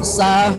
sah.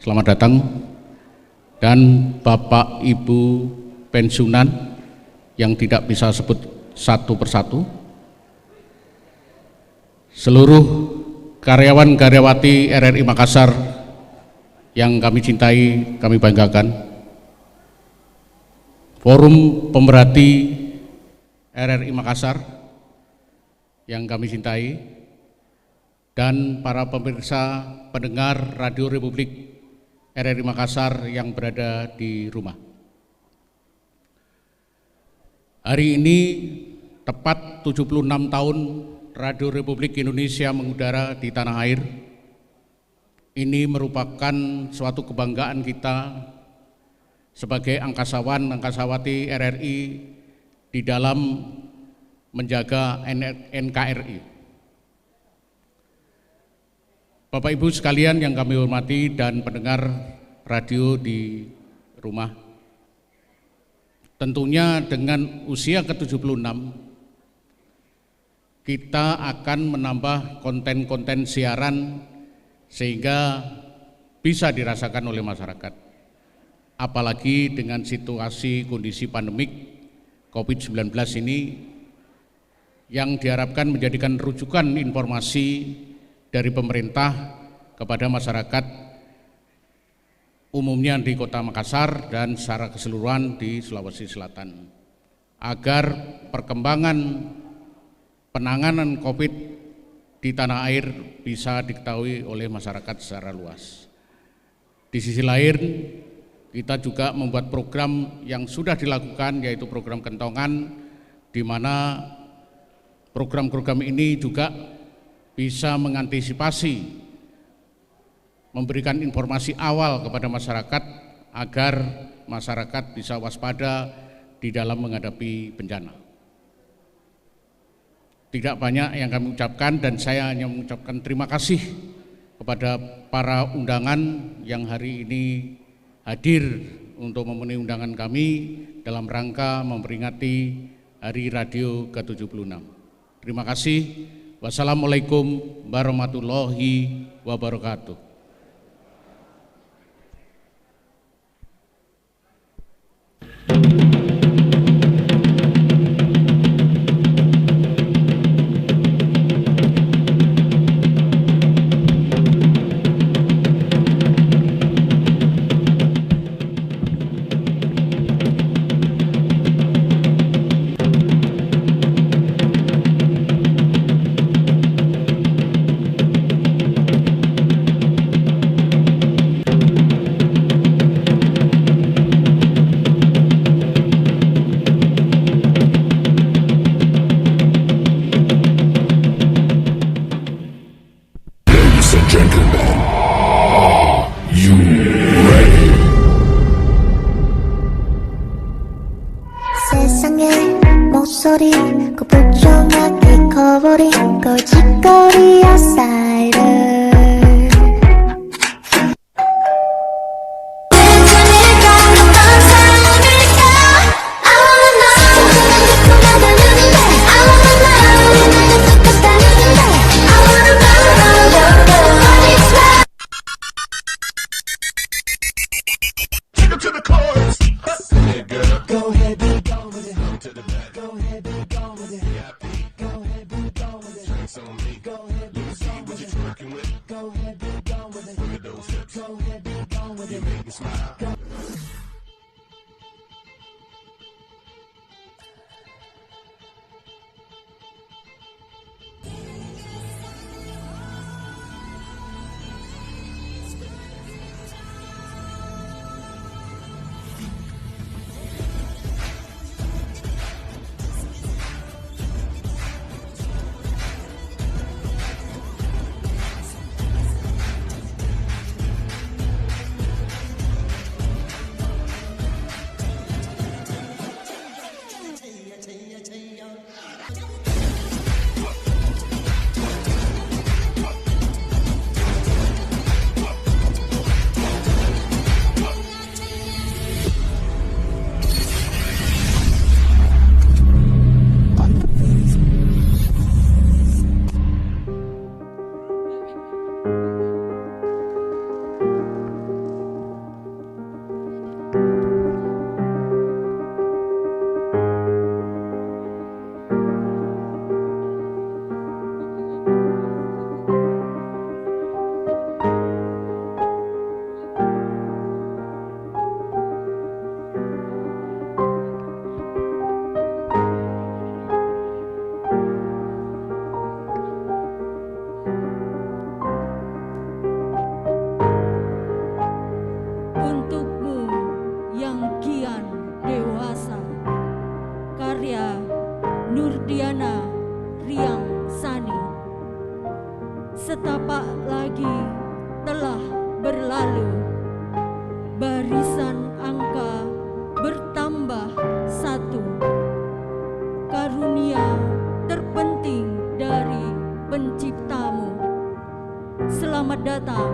selamat datang, dan Bapak Ibu pensiunan yang tidak bisa sebut satu persatu, seluruh karyawan-karyawati RRI Makassar yang kami cintai, kami banggakan, forum pemerhati RRI Makassar yang kami cintai, dan para pemirsa pendengar Radio Republik RRI Makassar yang berada di rumah. Hari ini tepat 76 tahun Radio Republik Indonesia mengudara di tanah air. Ini merupakan suatu kebanggaan kita sebagai angkasawan, angkasawati RRI di dalam menjaga NKRI. Bapak Ibu sekalian yang kami hormati dan pendengar radio di rumah, tentunya dengan usia ke-76 kita akan menambah konten-konten siaran sehingga bisa dirasakan oleh masyarakat. Apalagi dengan situasi kondisi pandemik COVID-19 ini yang diharapkan menjadikan rujukan informasi dari pemerintah kepada masyarakat umumnya di Kota Makassar dan secara keseluruhan di Sulawesi Selatan, agar perkembangan penanganan COVID di tanah air bisa diketahui oleh masyarakat secara luas. Di sisi lain, kita juga membuat program yang sudah dilakukan, yaitu program kentongan, di mana program-program ini juga bisa mengantisipasi, memberikan informasi awal kepada masyarakat agar masyarakat bisa waspada di dalam menghadapi bencana. Tidak banyak yang kami ucapkan dan saya hanya mengucapkan terima kasih kepada para undangan yang hari ini hadir untuk memenuhi undangan kami dalam rangka memperingati Hari Radio ke-76. Terima kasih. Wassalamualaikum warahmatullahi wabarakatuh. 세상의 목소리 고부정하게 커버린 거짓거리 아사이를 To the chorus. Go ahead, be gone with it. To the back. Go ahead, be gone with it. Go ahead, be gone with it. Drinks on me. Go ahead, be gone with it. Kian Dewasa, karya Nurdiana Riang Sani. Setapak lagi telah berlalu, barisan angka bertambah satu. Karunia terpenting dari penciptamu. Selamat datang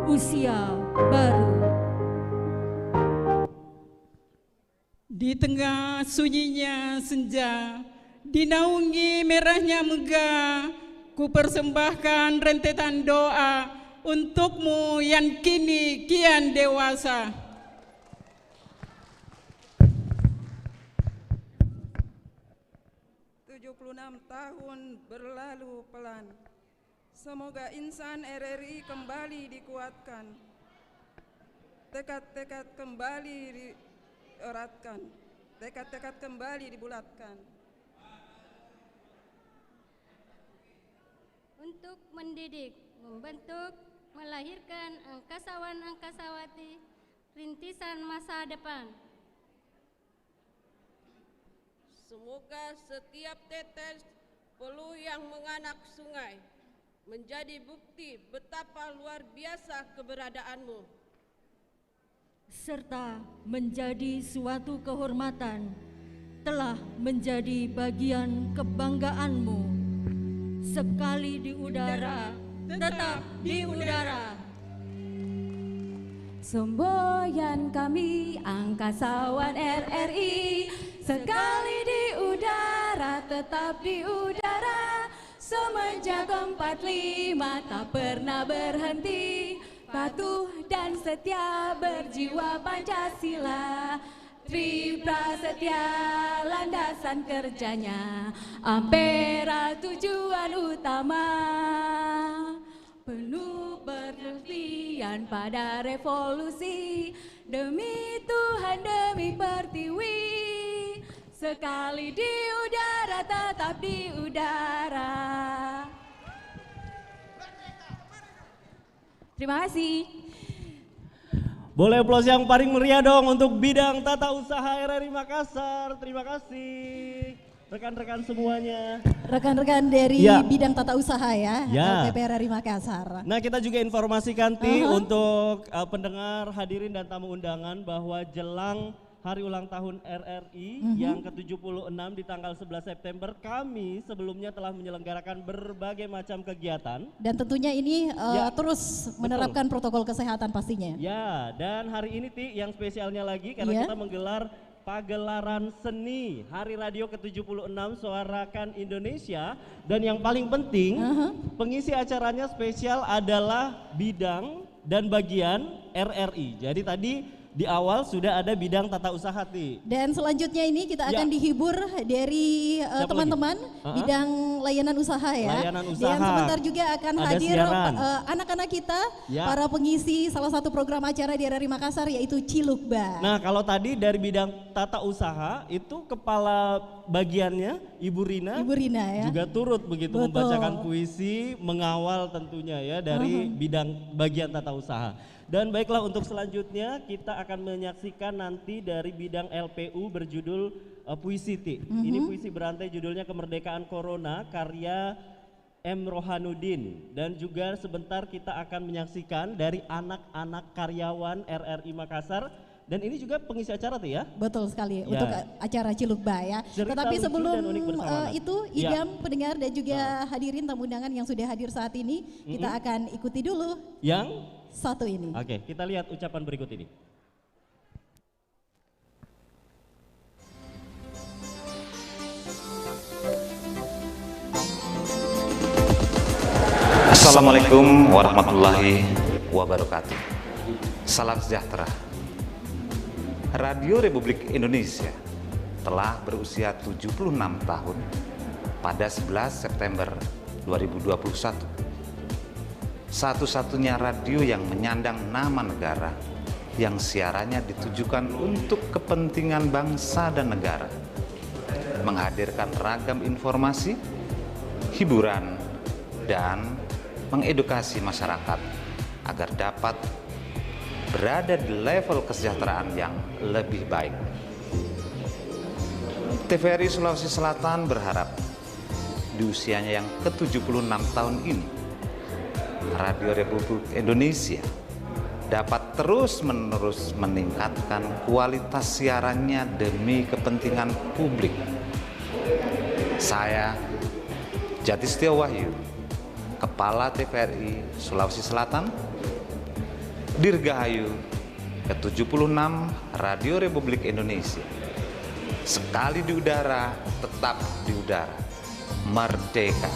usia baru. Di tengah sunyinya senja, dinaungi merahnya megah, ku persembahkan rentetan doa untukmu yang kini kian dewasa. Tahun berlalu pelan. Semoga insan RRI kembali dikuatkan, tekad-tekad kembali dieratkan, tekad-tekad kembali dibulatkan. Untuk mendidik, membentuk, melahirkan angkasawan-angkasawati rintisan masa depan. Semoga setiap tetes peluh yang menganak sungai menjadi bukti betapa luar biasa keberadaanmu, serta menjadi suatu kehormatan, telah menjadi bagian kebanggaanmu. Sekali di udara, tetap di udara. Semboyan kami angkasawan RRI, sekali di udara, tetap di udara. Semenjak 45 tak pernah berhenti, patuh dan setia berjiwa Pancasila. Triprasetya landasan kerjanya, Ampera tujuan utama. Penuh berpergian pada revolusi, demi Tuhan demi Pertiwi. Sekali di udara tetap di udara. Terima kasih. Boleh aplaus yang paling meriah dong untuk bidang tata usaha RRI Makassar. Terima kasih rekan-rekan semuanya. Rekan-rekan dari bidang tata usaha ya, LPP RRI Makassar. Nah, kita juga informasikan untuk pendengar, hadirin dan tamu undangan bahwa jelang hari ulang tahun RRI yang ke-76 di tanggal 11 September, kami sebelumnya telah menyelenggarakan berbagai macam kegiatan. Dan tentunya ini terus menerapkan protokol kesehatan pastinya. Ya, dan hari ini Ti yang spesialnya lagi karena kita menggelar pagelaran seni Hari Radio ke-76 Suarakan Indonesia. Dan yang paling penting, pengisi acaranya spesial adalah bidang dan bagian RRI. Jadi tadi di awal sudah ada bidang tata usaha, Ti. Dan selanjutnya ini kita akan dihibur dari teman-teman bidang layanan usaha ya. Layanan usaha. Dan sebentar juga akan ada hadir anak-anak kita, Ya. para pengisi salah satu program acara di RRI Makassar yaitu Cilukba. Nah, kalau tadi dari bidang tata usaha itu kepala bagiannya Ibu Rina ya. juga turut begitu membacakan puisi, mengawal tentunya ya dari bidang bagian tata usaha. Dan baiklah, untuk selanjutnya kita akan menyaksikan nanti dari bidang LPU berjudul puisi Ti. Ini puisi berantai judulnya Kemerdekaan Corona karya M. Rohanuddin. Dan juga sebentar kita akan menyaksikan dari anak-anak karyawan RRI Makassar. Dan ini juga pengisi acara Ti ya? Betul sekali, untuk acara Cilukba ya. Tetapi sebelum itu, idam pendengar dan juga hadirin tamu undangan yang sudah hadir saat ini, kita akan ikuti dulu yang satu ini. Oke, kita lihat ucapan berikut ini. Assalamualaikum warahmatullahi wabarakatuh. Salam sejahtera. Radio Republik Indonesia telah berusia 76 tahun pada 11 September 2021. Satu-satunya radio yang menyandang nama negara, yang siarannya ditujukan untuk kepentingan bangsa dan negara, menghadirkan ragam informasi, hiburan, dan mengedukasi masyarakat agar dapat berada di level kesejahteraan yang lebih baik. TVRI Sulawesi Selatan berharap di usianya yang ke-76 tahun ini, Radio Republik Indonesia dapat terus-menerus meningkatkan kualitas siarannya demi kepentingan publik. Saya, Jatistio Wahyu, Kepala TVRI Sulawesi Selatan, Dirgahayu ke-76 Radio Republik Indonesia. Sekali di udara, tetap di udara. Merdeka!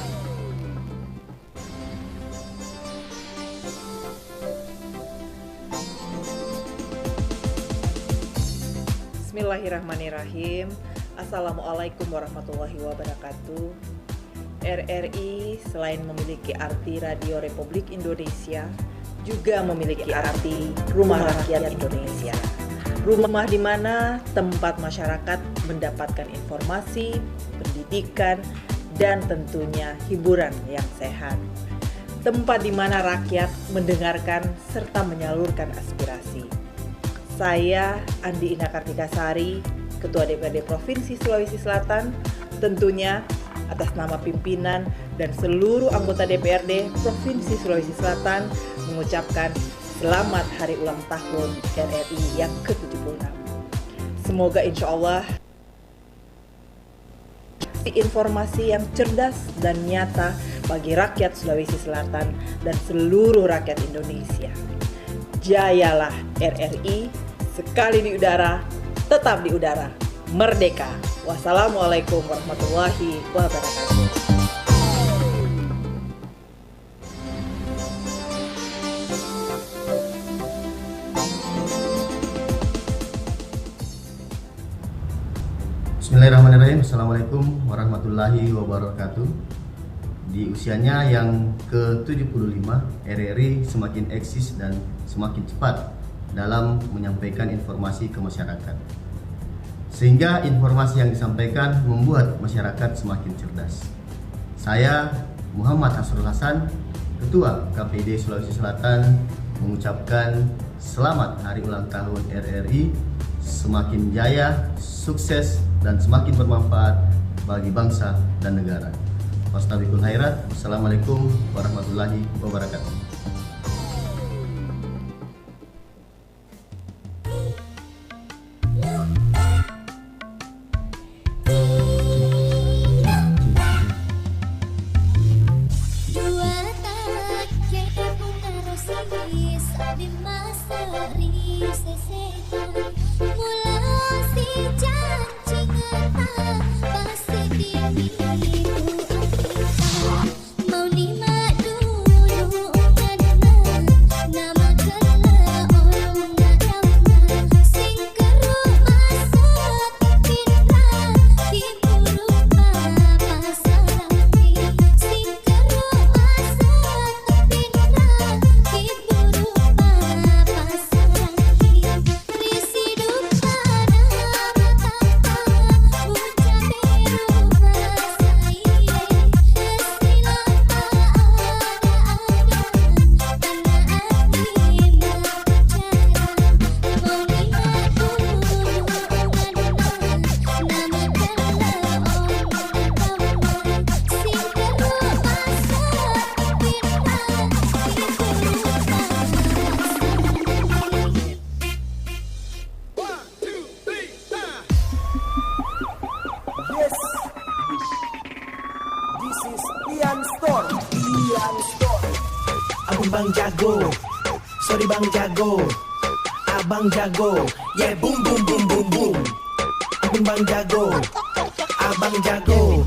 Bismillahirrahmanirrahim. Assalamualaikum warahmatullahi wabarakatuh. RRI selain memiliki arti Radio Republik Indonesia, juga memiliki arti Rumah Rakyat Indonesia. Rumah di mana tempat masyarakat mendapatkan informasi, pendidikan, dan tentunya hiburan yang sehat. Tempat di mana rakyat mendengarkan serta menyalurkan aspirasi. Saya, Andi Ina Kartikasari, Ketua DPRD Provinsi Sulawesi Selatan, tentunya atas nama pimpinan dan seluruh anggota DPRD Provinsi Sulawesi Selatan mengucapkan selamat hari ulang tahun RRI yang ke-76. Semoga insya Allah informasi yang cerdas dan nyata bagi rakyat Sulawesi Selatan dan seluruh rakyat Indonesia. Jayalah RRI, sekali di udara, tetap di udara. Merdeka! Wassalamualaikum warahmatullahi wabarakatuh. Bismillahirrahmanirrahim. Assalamualaikum warahmatullahi wabarakatuh. Di usianya yang ke-75, RRI semakin eksis dan semakin cepat dalam menyampaikan informasi ke masyarakat. Sehingga informasi yang disampaikan membuat masyarakat semakin cerdas. Saya, Muhammad Hasrul Hasan, Ketua KPD Sulawesi Selatan, mengucapkan selamat hari ulang tahun RRI, semakin jaya, sukses, dan semakin bermanfaat bagi bangsa dan negara. Wastabiqul khairat. Wassalamualaikum warahmatullahi wabarakatuh. Abang jago, sorry bang jago, abang jago, yeah boom boom boom boom boom. Abang jago, abang jago,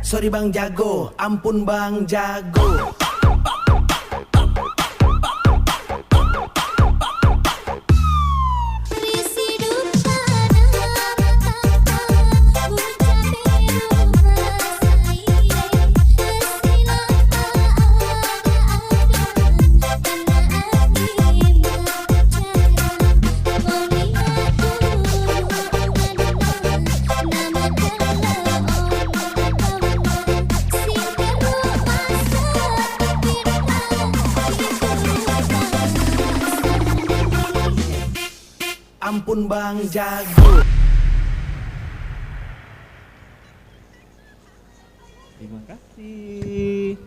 sorry bang jago, ampun bang jago. ampun Bang Jago. Terima kasih.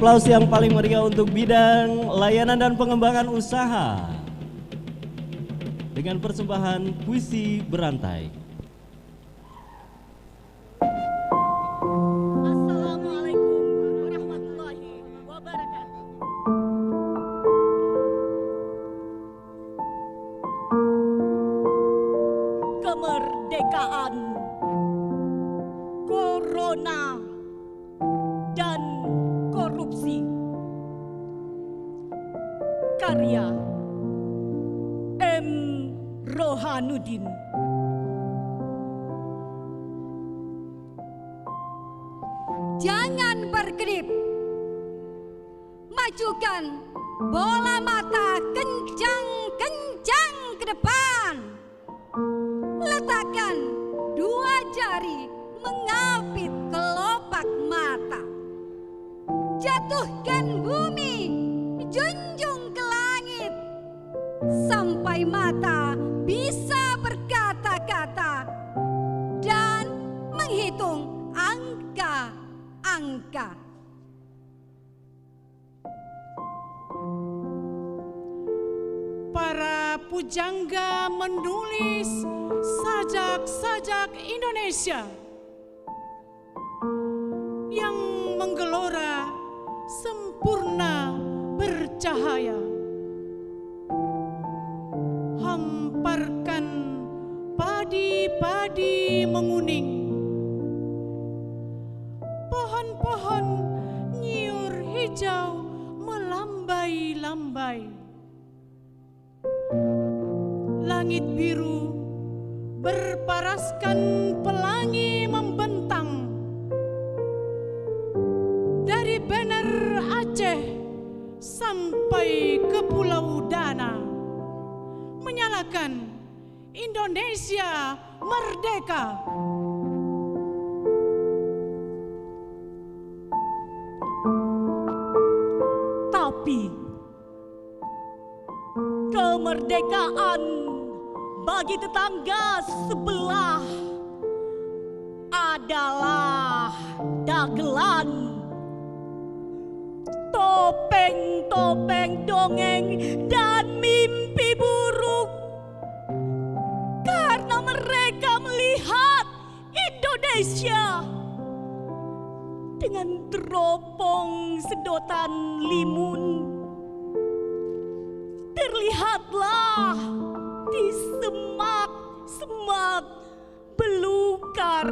Aplaus yang paling meriah untuk bidang layanan dan pengembangan usaha dengan persembahan puisi berantai. Assalamualaikum warahmatullahi wabarakatuh. Kemerdekaan, corona, dan korupsi. Karya M. Rohanuddin. Jangan berkedip. Majukan bola mata kencang-kencang ke depan. Letakkan dua jari mengapit kelopak mata. Jatuhkan bumi, junjung ke langit, sampai mata bisa berkata-kata dan menghitung angka-angka. Para pujangga menulis sajak-sajak Indonesia yang menggelora sempurna bercahaya. Hamparkan padi-padi menguning, pohon-pohon nyiur hijau melambai-lambai. Langit biru berparaskan pelangi membentang. Dari banner Aceh sampai ke Pulau Dana, menyalakan Indonesia merdeka. Tapi kemerdekaan bagi tetangga sebelah adalah dagelan. Topeng-topeng dongeng dan mimpi buruk, karena mereka melihat Indonesia dengan teropong sedotan limun. Terlihatlah di semak-semak belukar.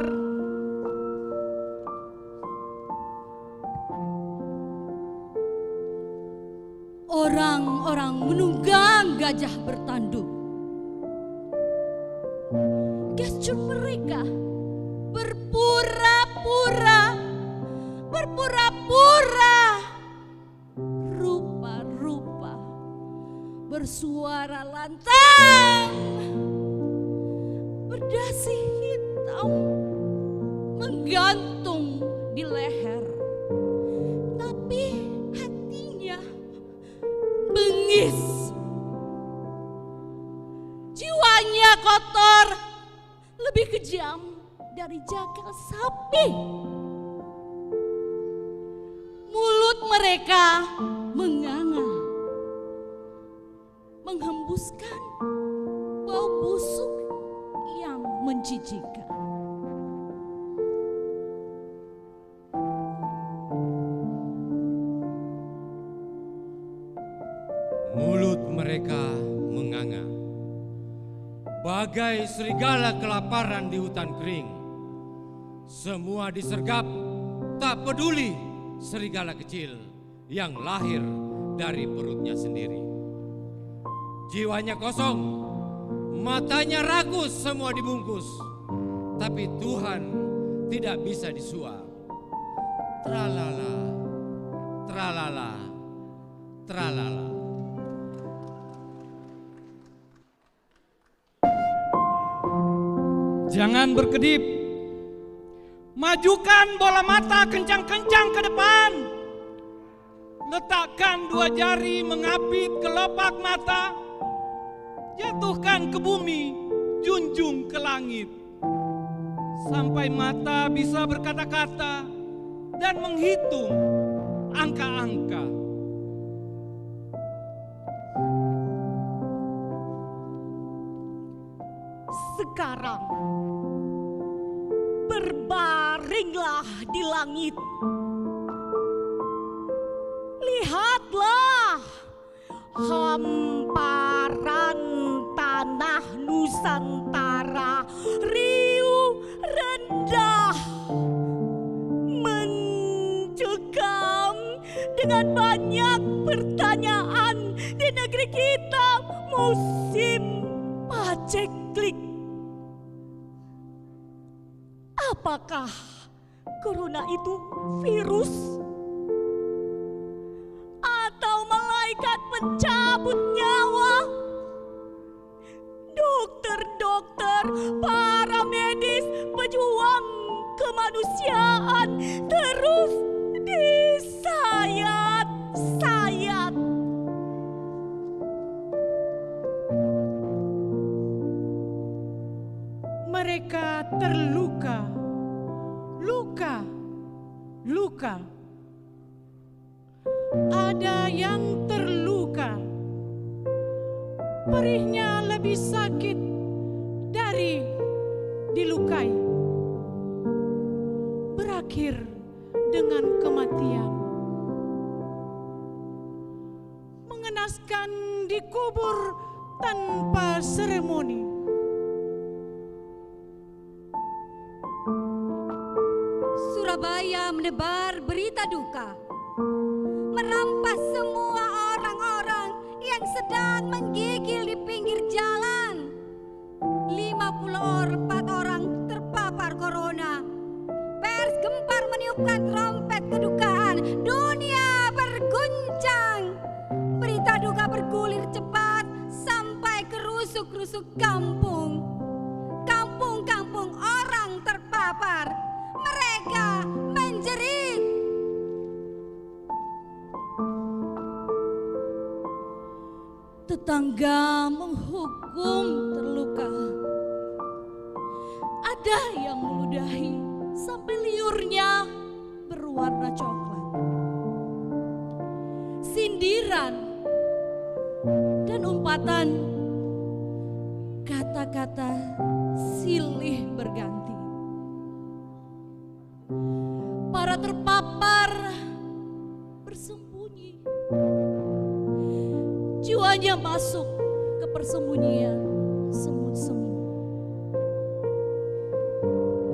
Orang-orang menunggang gajah bertanduk. Gestur mereka berpura-pura, rupa-rupa bersuara lantang, berdasi hitam menggantung di leher, tapi hatinya bengis. Jiwanya kotor, lebih kejam dari jagal sapi. Mulut mereka menganga, menghembuskan bau busuk yang menjijikkan. Mulut mereka menganga, bagai serigala kelaparan di hutan kering. Semua disergap, tak peduli serigala kecil yang lahir dari perutnya sendiri. Jiwanya kosong, matanya rakus, semua dibungkus, tapi Tuhan tidak bisa disuap. Tralala, tralala, tralala. Jangan berkedip. Majukan bola mata kencang-kencang ke depan. Letakkan dua jari mengapit kelopak mata. Jatuhkan ke bumi, junjung ke langit. Sampai mata bisa berkata-kata dan menghitung angka-angka. Sekarang berbaringlah di langit. Lihatlah hamparan tanah Nusantara riuh rendah, mencekam dengan banyak pertanyaan di negeri kita musim paceklik. Apakah corona itu virus? Atau malaikat pencabut nyawa? Dokter-dokter, para medis, pejuang kemanusiaan terus disayat-sayat. Mereka terluka, luka. Ada yang terluka, perihnya lebih sakit dari dilukai. Berakhir dengan kematian. Mengenaskan dikubur tanpa seremoni. Surabaya menebar berita duka, merampas semua orang-orang yang sedang menggigil di pinggir jalan. 54 orang terpapar corona. Pers gempar meniupkan trompet kedukaan. Dunia berguncang. Berita duka bergulir cepat sampai ke rusuk-rusuk kampung. Kampung-kampung orang terpapar. Mereka menjerit. Tetangga menghukum terluka. Ada yang meludahi sampai liurnya berwarna coklat. Sindiran dan umpatan, kata-kata silih berganti. Para terpapar bersembunyi. Jiwanya masuk ke persembunyian semut-semut.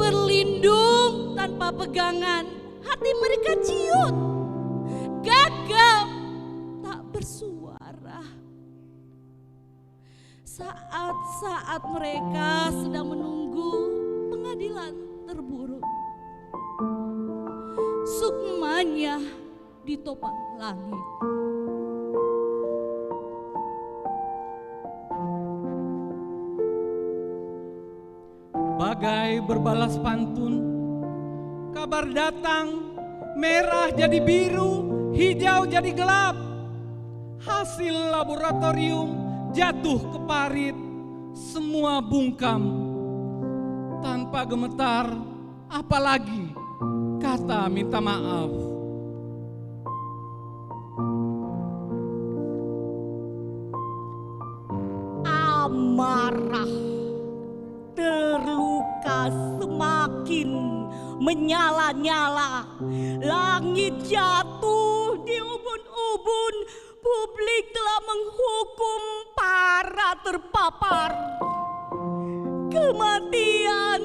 Berlindung tanpa pegangan, hati mereka ciut. Gagap, tak bersuara. Saat-saat mereka sedang menunggu pengadilan terburuk. Sukmanya ditopang langit. Bagai berbalas pantun, kabar datang, merah jadi biru, hijau jadi gelap. Hasil laboratorium jatuh ke parit, semua bungkam. Tanpa gemetar, apalagi kata minta maaf. Amarah terluka semakin menyala-nyala. Langit jatuh di ubun-ubun. Publik telah menghukum para terpapar. Kematian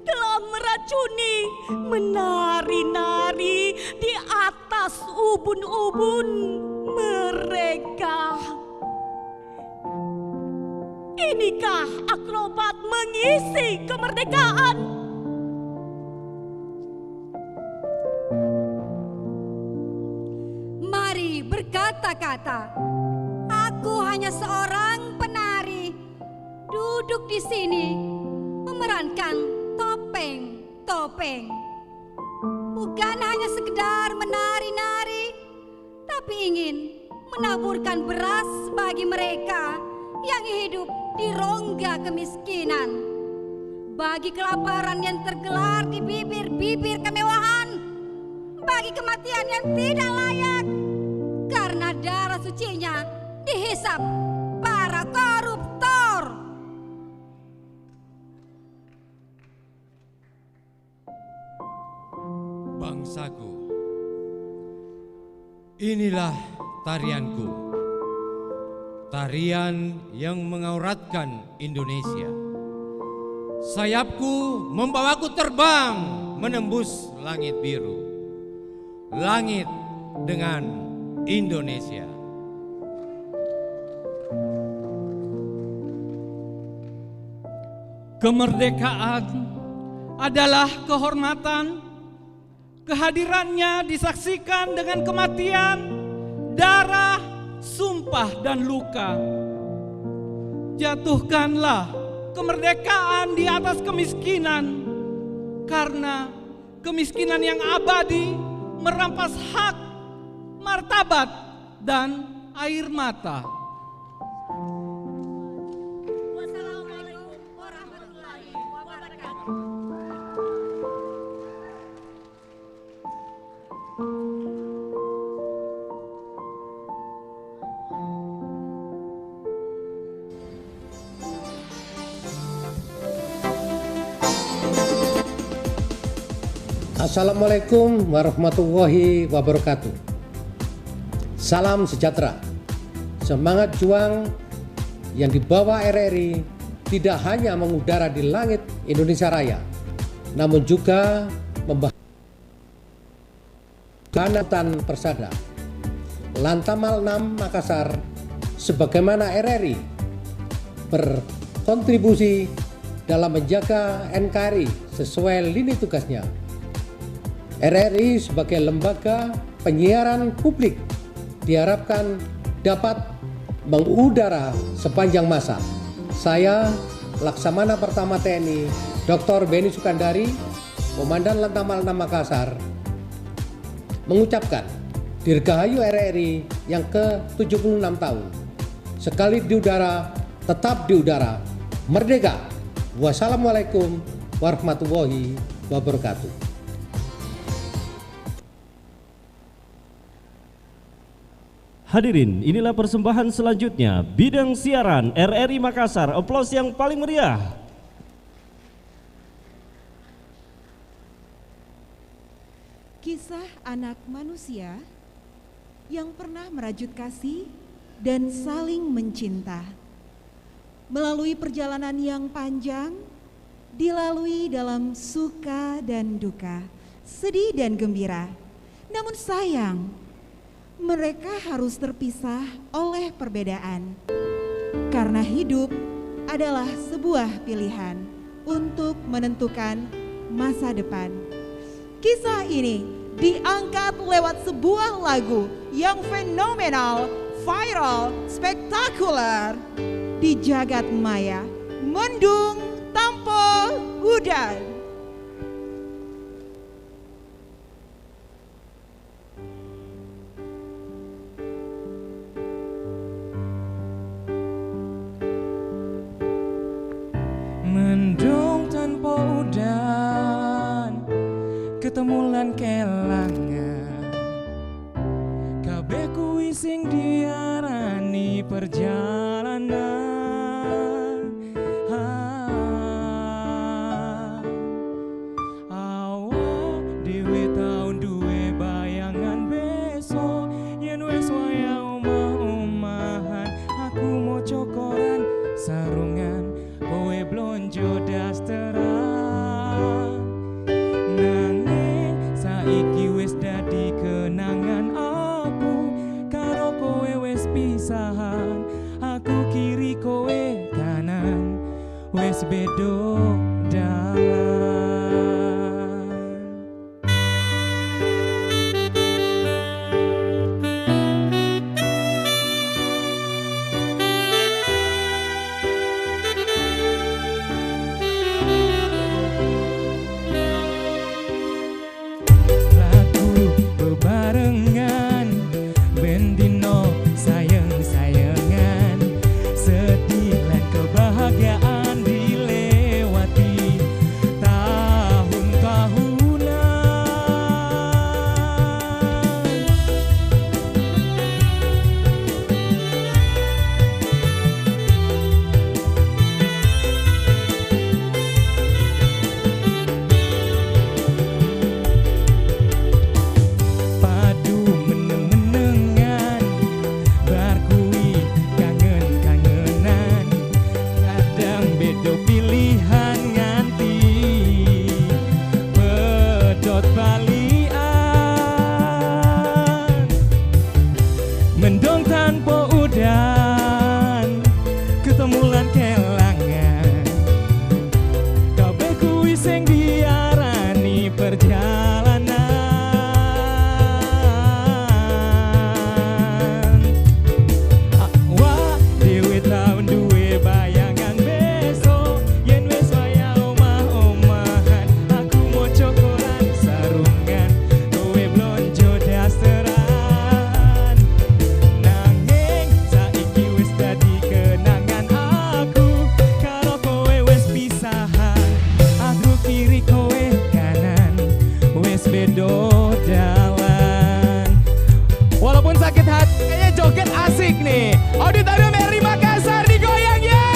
telah meracuni, menari-nari di atas ubun-ubun mereka. Inikah akrobat mengisi kemerdekaan? kata-kata. Aku hanya seorang penari, duduk di sini memerankan topeng-topeng. Bukan hanya sekedar menari-nari, tapi ingin menaburkan beras bagi mereka yang hidup di rongga kemiskinan, bagi kelaparan yang tergelar di bibir-bibir kemewahan, bagi kematian yang tidak layak, karena darah sucinya dihisap para koruptor. Bangsaku, inilah tarianku, tarian yang mengauratkan Indonesia. Sayapku membawaku terbang menembus langit biru, langit dengan Indonesia. Kemerdekaan adalah kehormatan. Kehadirannya disaksikan dengan kematian, darah, sumpah, dan luka. Jatuhkanlah kemerdekaan di atas kemiskinan, karena kemiskinan yang abadi merampas hak, martabat, dan air mata. Wassalamualaikum warahmatullahi wabarakatuh. Assalamualaikum warahmatullahi wabarakatuh. Salam sejahtera. Semangat juang yang dibawa RRI tidak hanya mengudara di langit Indonesia Raya, namun juga membahagiakan Persada, Lantamal 6 Makassar, sebagaimana RRI berkontribusi dalam menjaga NKRI sesuai lini tugasnya. RRI sebagai lembaga penyiaran publik diharapkan dapat mengudara sepanjang masa. Saya, Laksamana Pertama TNI, Dr. Beni Sukandari, Komandan Lantamal 6 Makassar, mengucapkan Dirgahayu RRI yang ke-76 tahun. Sekali di udara, tetap di udara. Merdeka! Wassalamualaikum warahmatullahi wabarakatuh. Hadirin, inilah persembahan selanjutnya, bidang siaran RRI Makassar. Aplaus yang paling meriah. Kisah anak manusia yang pernah merajut kasih dan saling mencinta. Melalui perjalanan yang panjang, dilalui dalam suka dan duka, sedih dan gembira. Namun sayang, mereka harus terpisah oleh perbedaan. Karena hidup adalah sebuah pilihan untuk menentukan masa depan. Kisah ini diangkat lewat sebuah lagu yang fenomenal, viral, spektakuler di jagat maya. Mendung Tanpa Hujan. Mendung tanpa udan, ketemulan kelangan, kabeh kuwi sing diarani perjalanan. Awak dhewe tau duwe bayangan besok, yen wis waya omah-omahan, aku maca koran sarungan, kowe blonjo dasteran. Nanging saiki wis dadi kenangan aku, karo kowe wis pisahan, aku kiri kowe kanan, wis bedo dalan. mendung tanpa udan, ketemulan kelangan, kabeh kuwi sing diarani perjalanan. Awak dhewe tau duwe bayangan besok, yen wis wayah omah-omahan, aku moco koran sarungan, kowe blonjo dasteran. Nanging saiki wis dadi kenangan aku, karo kowe wis pisahan, aku kiri kowe kanan, wis bedo dalan. Walaupun sakit hati, kayaknya joget asik nih. Auditorium RRI Makassar digoyang yo.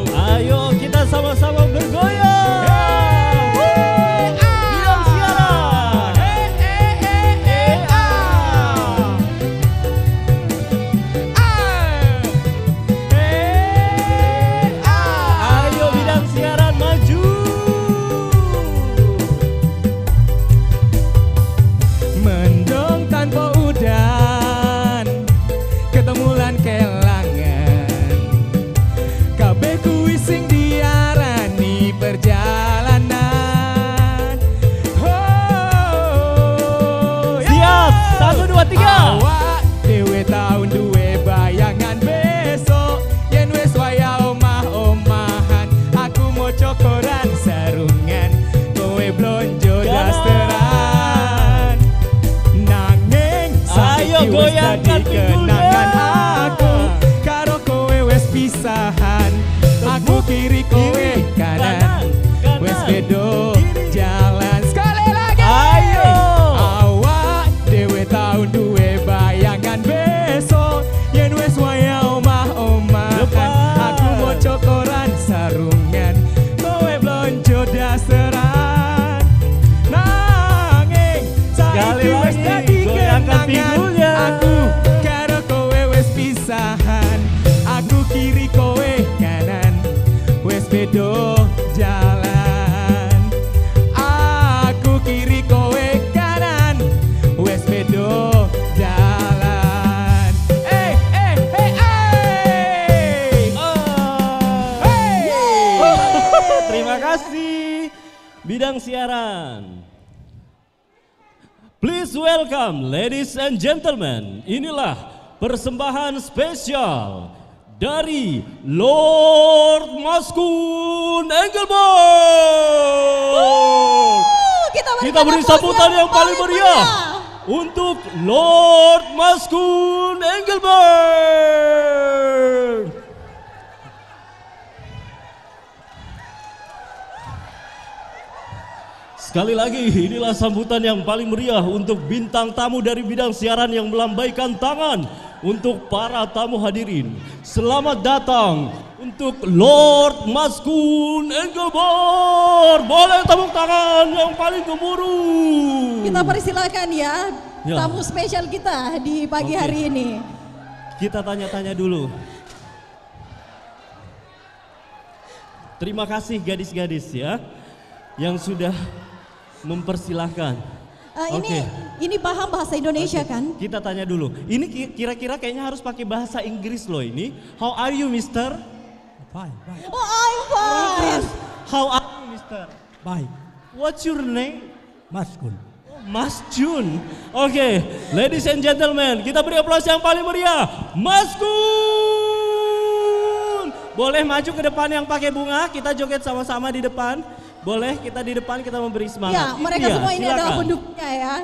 Ayo kita sama-sama bergoyang. Bidang siaran. Ayo bidang siaran maju. Mendung tanpa udan, ketemulan kelangan, kabeh kuwi sing diarani perjalanan. Oh, Siap, 1, 2, 3. Awak dhewe tau duwe bayangan besok, yen wis wayah omah-omahan, aku moco koran sarungan, kowe blonjo dasteran. Nanging Ayo saiki wis goyangkan dadi kenangan pinggulnya. aku, karo kowe wis pisahan, aku kiri kowe kanan, wis bedo jalan. Sekali lagi. Ayo. Awak dhewe tau duwe bayangan besok, yen wis wayah omah-omahan, aku moco koran sarungan, kowe blonjo dasteran. Nanging Sekali saiki wis lagi, dadi goyangkan kenangan pinggulnya. aku, karo kowe wis pisahan, aku kiri kowe kanan, wis bedo jalan. Aku kiri kowe kanan, wis bedo jalan. Terima kasih bidang siaran. Please welcome ladies and gentlemen. Inilah persembahan spesial dari Lord Maskun Engelborg. Kita beri sambutan yang paling meriah untuk Lord Maskun Engelborg. Sekali lagi, inilah sambutan yang paling meriah untuk bintang tamu dari bidang siaran yang melambaikan tangan untuk para tamu hadirin. Selamat datang untuk Lord Maskun Engelborg. Boleh tepuk tangan yang paling gemuruh. Kita persilakan ya, Ya. tamu spesial kita di pagi Oke. hari ini. Kita tanya-tanya dulu. Terima kasih gadis-gadis ya yang sudah mempersilahkan. Ini paham bahasa Indonesia kan? Kita tanya dulu. Ini kira-kira kayaknya harus pakai bahasa Inggris loh ini. How are you, Mister? Fine. Oh, I'm fine. How are you, Mister? Baik. What's your name? Maskun. Mas Jun. Oke, ladies and gentlemen, kita beri aplaus yang paling meriah. Mas Kun. Boleh maju ke depan yang pakai bunga, kita joget sama-sama di depan. Boleh kita di depan, kita memberi semangat. Ya, mereka Iya, semua ini adalah silakan. pendukungnya ya.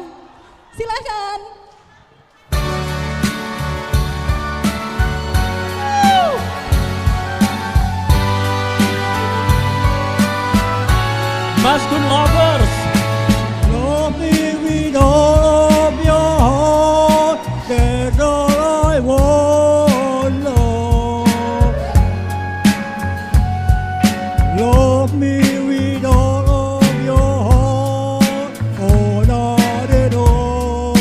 Silakan. Mas Kun Lovers. Love me with all of your heart, that's all I want, Lord. Love me with all of your heart, all I know.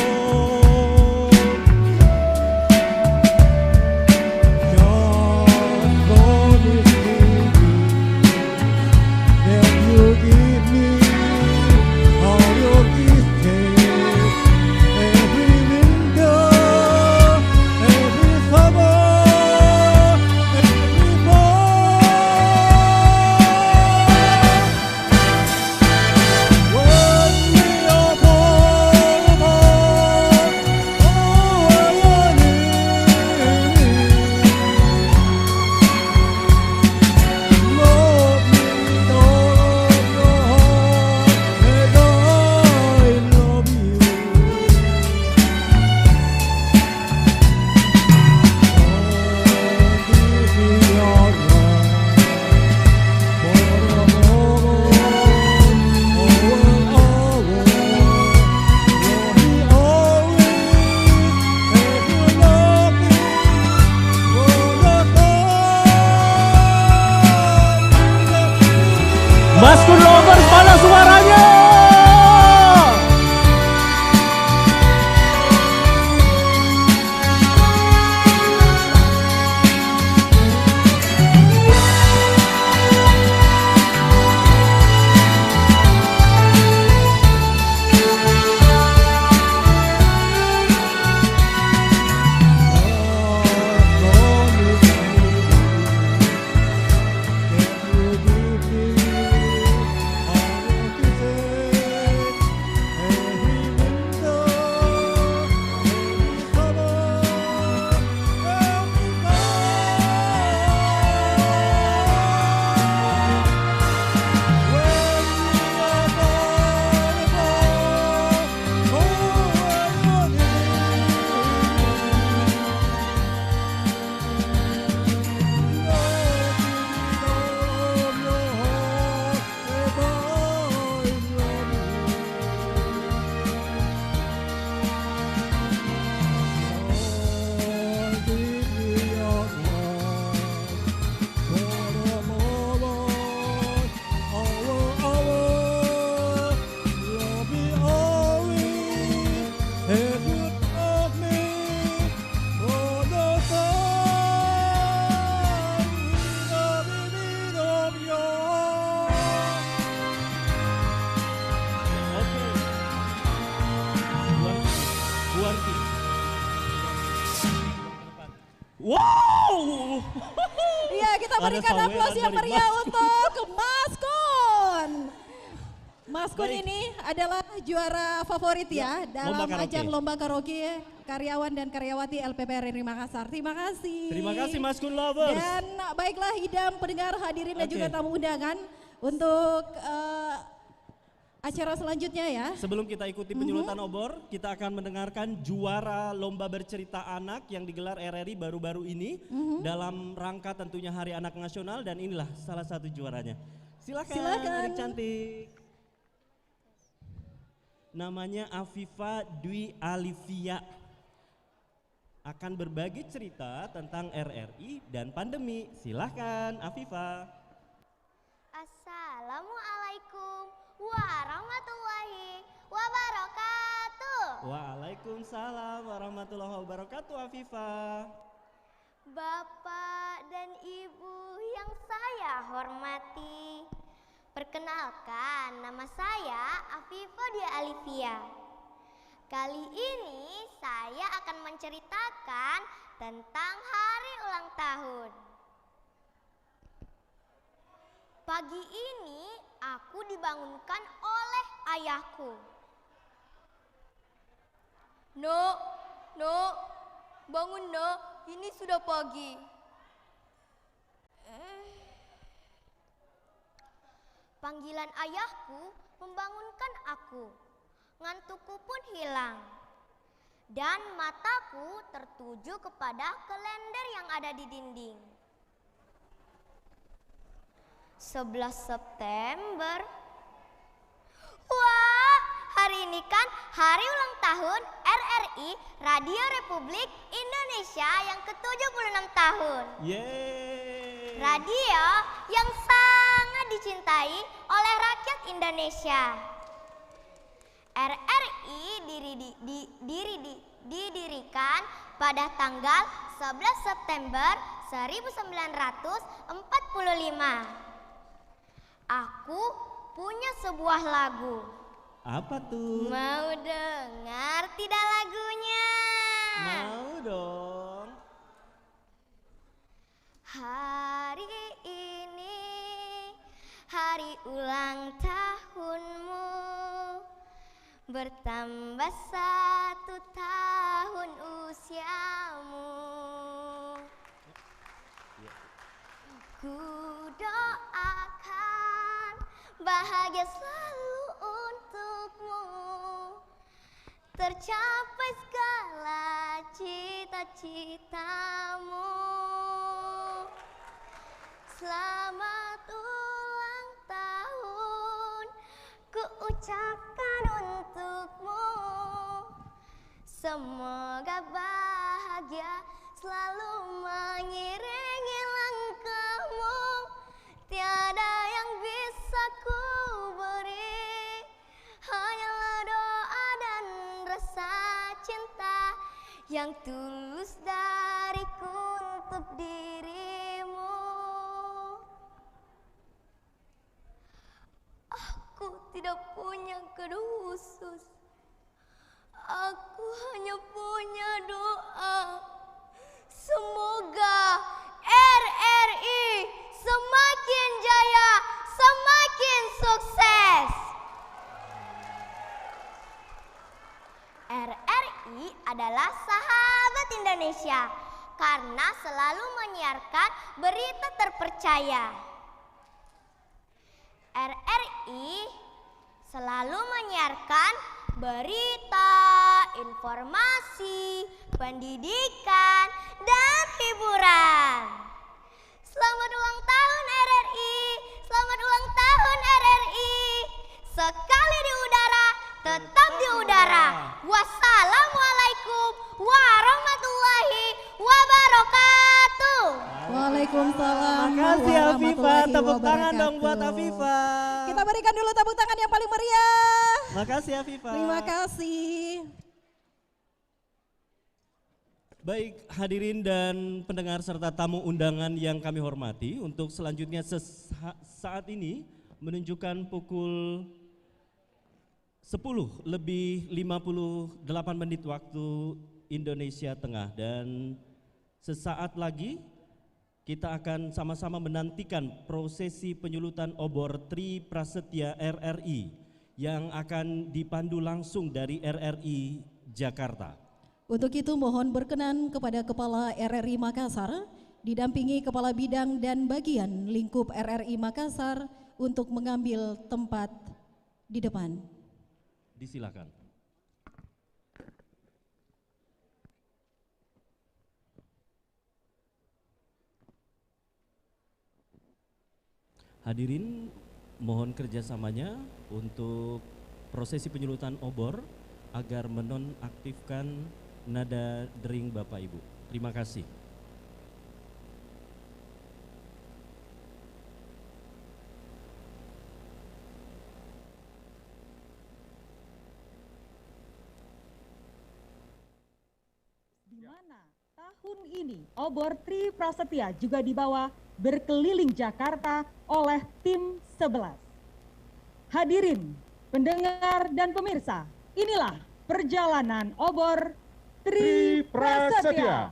Wow. Iya, kita Ada berikan saweran aplaus yang dari meriah Mas. untuk Mas Kun. Mas Kun Baik. ini adalah juara favorit ya, dalam lomba karaoke. ajang lomba karaoke karyawan dan karyawati LPP RRI Makassar. Terima kasih. Terima kasih Mas Kun Lovers. Dan baiklah idam pendengar hadirin dan Oke. juga tamu undangan untuk acara selanjutnya ya. Sebelum kita ikuti penyulutan obor, kita akan mendengarkan juara lomba bercerita anak yang digelar RRI baru-baru ini dalam rangka tentunya Hari Anak Nasional, dan inilah salah satu juaranya. Silakan. Adik cantik. Namanya Afifa Dwi Alivia. Akan berbagi cerita tentang RRI dan pandemi. Silahkan Afifa. Assalamualaikum warahmatullahi wabarakatuh. Waalaikumsalam warahmatullahi wabarakatuh Afifa. Bapak dan Ibu yang saya hormati, perkenalkan nama saya Afifa Dwi Alivia. Kali ini saya akan menceritakan tentang hari ulang tahun. Pagi ini aku dibangunkan oleh ayahku. "No, bangun no, ini sudah pagi." Panggilan ayahku membangunkan aku. Ngantukku pun hilang. Dan mataku tertuju kepada kalender yang ada di dinding. 11 September. Wah, hari ini kan hari ulang tahun RRI Radio Republik Indonesia yang ke-76 tahun. Yeay. Radio yang sangat dicintai oleh rakyat Indonesia. RRI didirikan pada tanggal 11 September 1945. Aku punya sebuah lagu. Apa tuh? Mau dengar tidak lagunya? Mau dong. Hari ini hari ulang tahunmu, bertambah 1 tahun usiamu. Ku doakan bahagia selalu untukmu, tercapai segala cita-citamu. Selamat ulang tahun ku ucapkan untukmu. Semoga bahagia selalu mengiringi langkahmu. Tiada yang bisa ku beri, hanyalah doa dan rasa cinta yang tulus dariku untuk dirimu. Aku tidak punya kado khusus. Aku hanya punya doa. Semoga RRI semakin jaya, semakin sukses. RRI adalah sahabat Indonesia karena selalu menyiarkan berita terpercaya. RRI selalu menyiarkan berita, informasi, pendidikan, dan hiburan. Selamat ulang tahun RRI, selamat ulang tahun RRI. Sekali di udara, tetap di udara. Wassalamualaikum warahmatullahi wabarakatuh. Waalaikumsalam. Makasih Afifa, warahmatullahi tepuk tangan dong buat wabarakatuh. Afifa. Kita berikan dulu tepuk tangan yang paling meriah. Makasih Afifa. Terima kasih. Baik hadirin dan pendengar serta tamu undangan yang kami hormati, untuk selanjutnya saat ini menunjukkan pukul 10:58 waktu Indonesia Tengah, dan Sesaat lagi kita akan sama-sama menantikan prosesi penyulutan obor Tri Prasetya RRI yang akan dipandu langsung dari RRI Jakarta. Untuk itu mohon berkenan kepada Kepala RRI Makassar didampingi Kepala Bidang dan Bagian Lingkup RRI Makassar untuk mengambil tempat di depan. Disilakan. Hadirin, mohon kerjasamanya untuk prosesi penyulutan obor agar menonaktifkan nada dering Bapak Ibu. Terima kasih. Di mana tahun ini obor Tri Prasetya juga dibawa berkeliling Jakarta oleh tim 11. Hadirin, pendengar dan pemirsa, inilah perjalanan obor Tri Prasetya.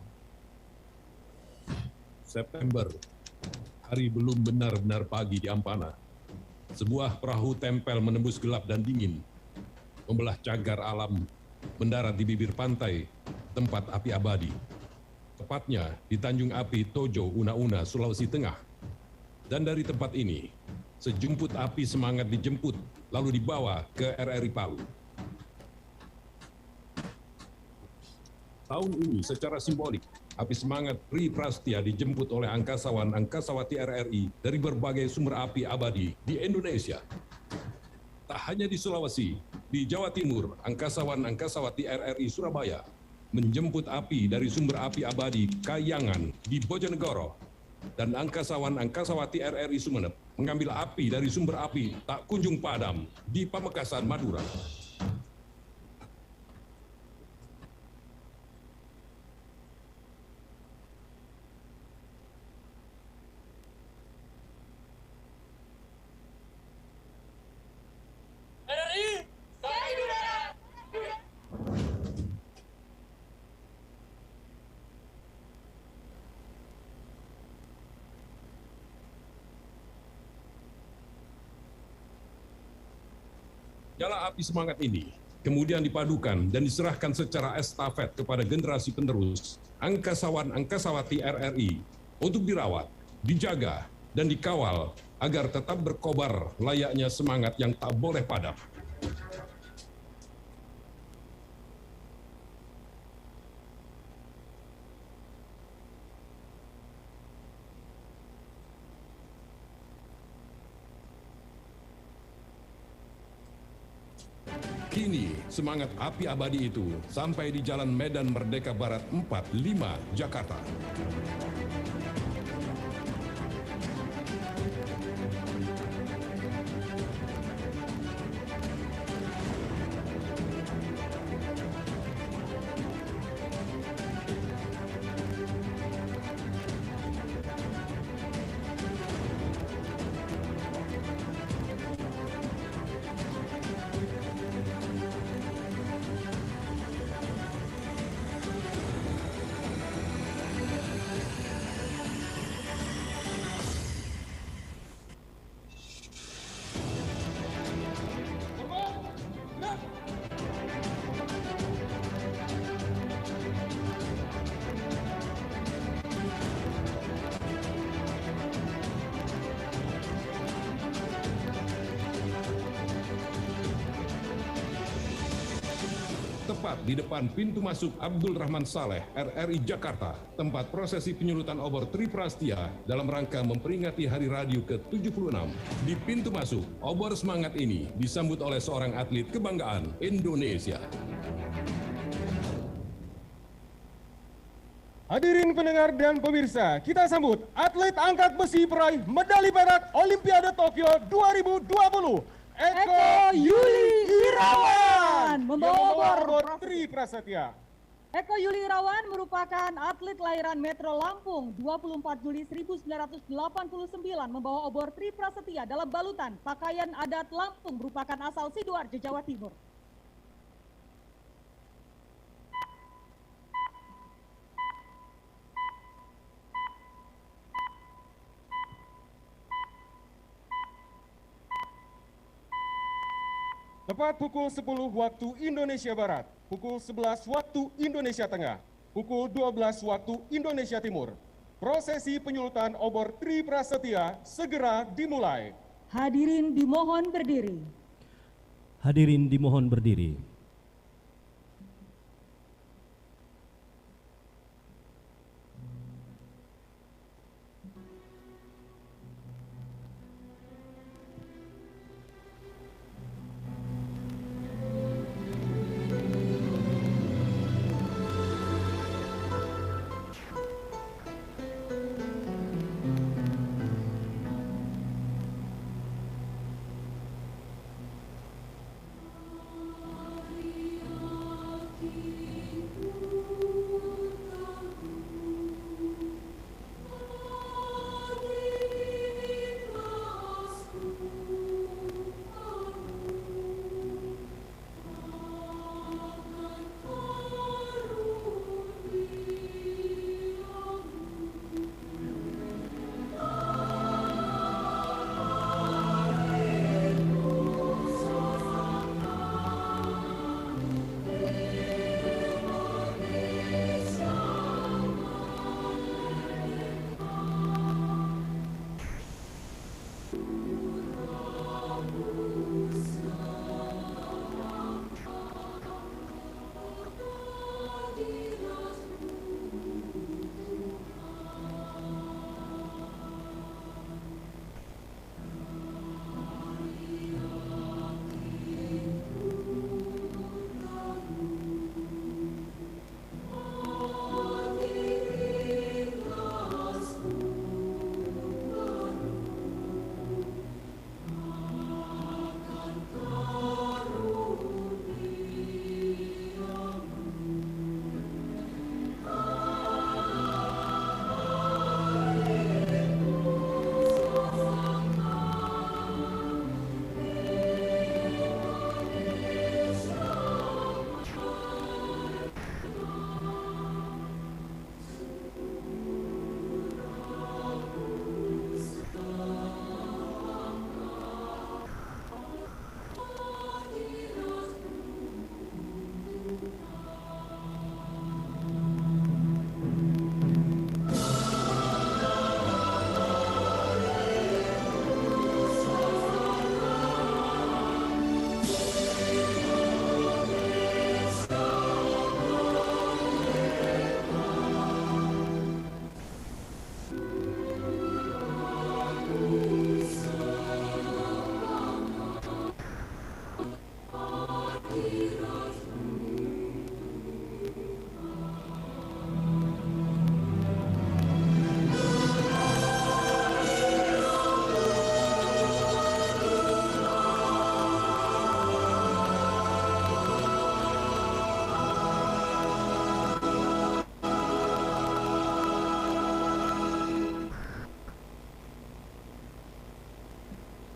September, hari belum benar-benar pagi di Ampana. Sebuah perahu tempel menembus gelap dan dingin, membelah cagar alam, mendarat di bibir pantai, tempat api abadi. Tepatnya di Tanjung Api Tojo, Una-Una, Sulawesi Tengah. Dan dari tempat ini, sejumput api semangat dijemput, lalu dibawa ke RRI Palu. Tahun ini secara simbolik, api semangat Tri Prasetya dijemput oleh angkasawan-angkasawati RRI dari berbagai sumber api abadi di Indonesia. Tak hanya di Sulawesi, di Jawa Timur, angkasawan-angkasawati RRI Surabaya menjemput api dari sumber api abadi Kayangan di Bojonegoro, dan angkasawan-angkasawati RRI Sumeneb mengambil api dari sumber api tak kunjung padam di Pamekasan, Madura. Nyala api semangat ini kemudian dipadukan dan diserahkan secara estafet kepada generasi penerus angkasawan-angkasawati RRI untuk dirawat, dijaga, dan dikawal agar tetap berkobar layaknya semangat yang tak boleh padam. Kini, semangat api abadi itu sampai di Jalan Medan Merdeka Barat 45, Jakarta. Tepat di depan pintu masuk Abdul Rahman Saleh, RRI Jakarta, tempat prosesi penyulutan obor Tri Prasetya dalam rangka memperingati Hari Radio ke-76. Di pintu masuk, obor semangat ini disambut oleh seorang atlet kebanggaan Indonesia. Hadirin pendengar dan pemirsa, kita sambut atlet angkat besi peraih medali perak Olimpiade Tokyo 2020. Eko Yuli Irawan membawa obor Tri Prasetya. Eko Yuli Irawan merupakan atlet lahiran Metro Lampung 24 Juli 1989 membawa obor Tri Prasetya dalam balutan pakaian adat Lampung merupakan asal Sidoarjo, Jawa Timur. Tepat pukul 10 waktu Indonesia Barat, pukul 11 waktu Indonesia Tengah, pukul 12 waktu Indonesia Timur. Prosesi penyulutan obor Tri Prasetya segera dimulai. Hadirin dimohon berdiri. Hadirin dimohon berdiri.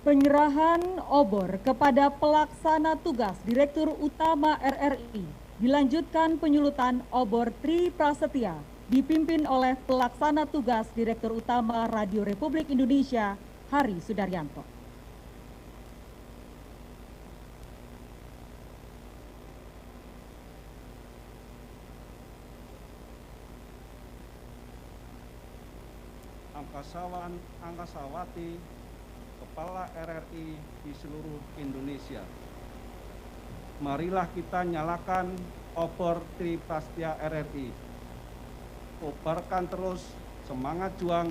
Penyerahan obor kepada pelaksana tugas Direktur Utama RRI. Dilanjutkan penyulutan obor Tri Prasetya dipimpin oleh pelaksana tugas Direktur Utama Radio Republik Indonesia, Hari Sudaryanto. Angkasawan, Angkasawati, Kepala RRI di seluruh Indonesia. Marilah kita nyalakan obor Tri Prasetya RRI. Kobarkan terus semangat juang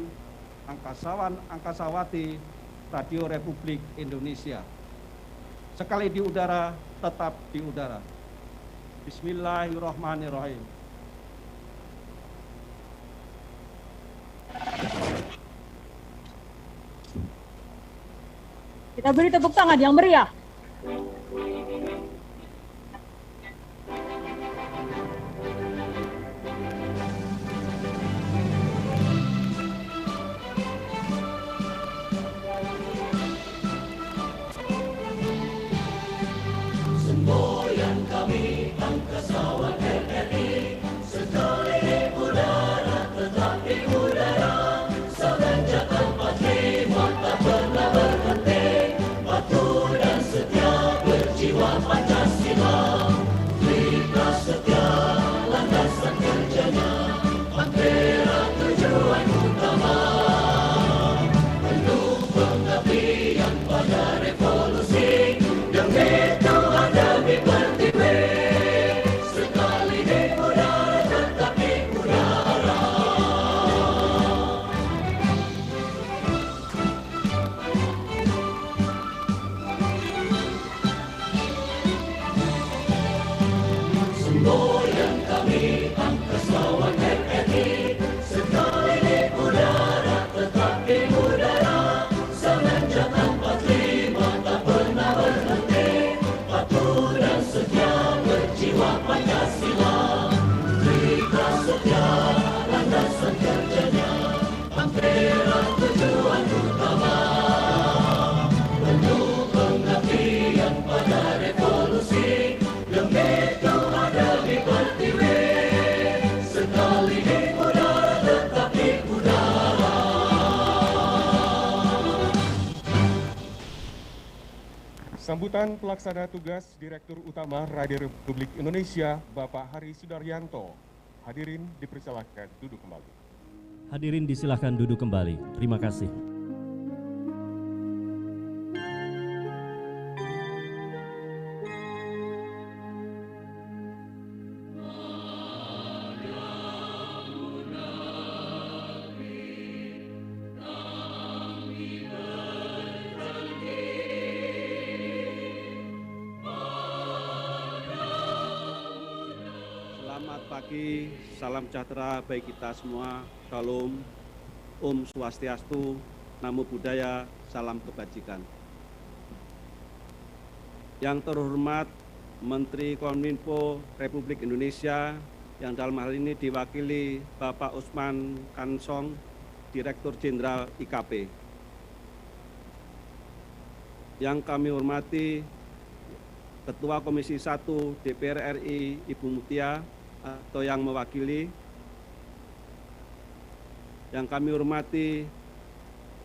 angkasawan, angkasawati Radio Republik Indonesia. Sekali di udara, tetap di udara. Bismillahirrahmanirrahim. Kita beri tepuk tangan yang meriah. Semboyan kami angkasawan RRI, sekali udara tetap di udara, semenjak 45 tak pernah berhenti, batu dan kerjanya, ampera tujuan utama. Penuh pengabdian pada revolusi, demi Tuhan demi Pertiwi. Sekali di udara tetap di udara. Sambutan pelaksana tugas Direktur Utama Radio Republik Indonesia, Bapak Hari Sudaryanto. Hadirin dipersilakan duduk kembali. Hadirin disilahkan duduk kembali. Terima kasih. Selamat pagi, salam sejahtera bagi kita semua. Shalom, Om Swastiastu, Namo Buddhaya, salam kebajikan. Yang terhormat Menteri Kominfo Republik Indonesia, yang dalam hal ini diwakili Bapak Usman Kansong, Direktur Jenderal IKP. Yang kami hormati Ketua Komisi 1 DPR RI Ibu Mutia atau yang mewakili. Yang kami hormati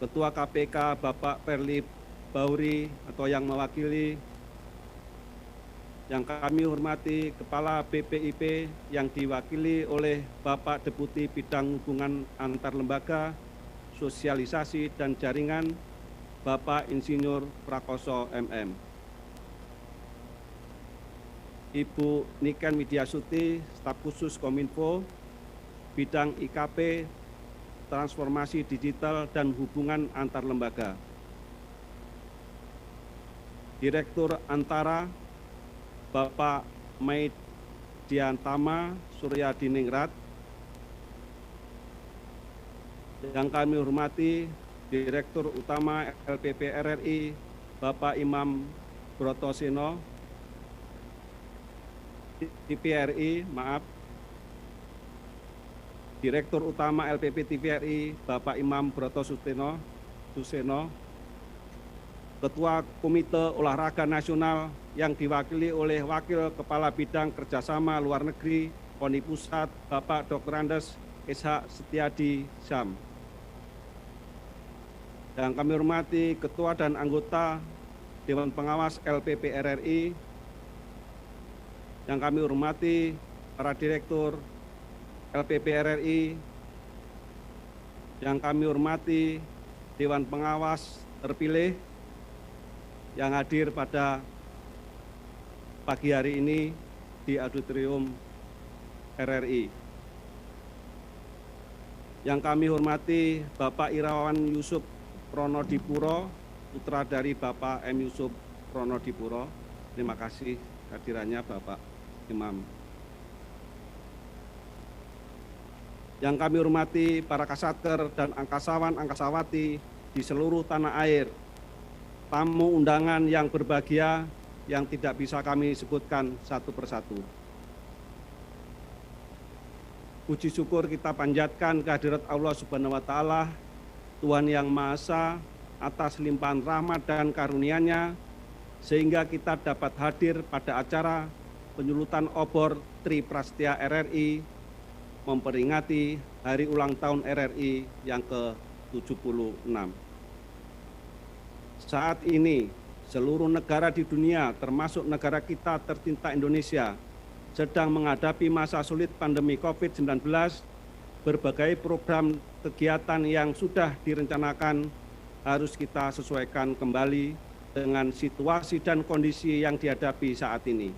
Ketua KPK Bapak Perli Bauri atau yang mewakili. Yang kami hormati Kepala BPIP yang diwakili oleh Bapak Deputi Bidang Hubungan Antar Lembaga, Sosialisasi dan Jaringan, Bapak Insinyur Prakoso MM. Ibu Niken Widyasuti, Staf Khusus Kominfo, Bidang IKP, Transformasi Digital dan Hubungan Antar Lembaga. Direktur Antara, Bapak Maidiantama Surya Diningrat. Yang kami hormati Direktur Utama LPP RRI, Bapak Imam Brotoseno. TVRI, Direktur Utama LPP TVRI, Bapak Imam Broto Suseno, Ketua Komite Olahraga Nasional yang diwakili oleh Wakil Kepala Bidang Kerjasama Luar Negeri KONI Pusat, Bapak Dr. Andes SH Setiadi Syam. Yang kami hormati Ketua dan anggota Dewan Pengawas LPP RRI, yang kami hormati para Direktur LPP RRI, yang kami hormati Dewan Pengawas terpilih yang hadir pada pagi hari ini di Auditorium RRI. Yang kami hormati Bapak Irawan Yusuf Pronodipuro, putra dari Bapak M. Yusuf Pronodipuro. Terima kasih kehadirannya Bapak Imam. Yang kami hormati para Kasatker dan angkasawan-angkasawati di seluruh tanah air, tamu undangan yang berbahagia yang tidak bisa kami sebutkan satu persatu. Puji syukur kita panjatkan kehadirat Allah Subhanahu wa Ta'ala, Tuhan yang Maha Esa, atas limpahan rahmat dan karunia-Nya, sehingga kita dapat hadir pada acara penyulutan obor Tri Prastya RRI memperingati hari ulang tahun RRI yang ke-76. Saat ini seluruh negara di dunia termasuk negara kita tercinta Indonesia sedang menghadapi masa sulit pandemi COVID-19. Berbagai program kegiatan yang sudah direncanakan harus kita sesuaikan kembali dengan situasi dan kondisi yang dihadapi saat ini.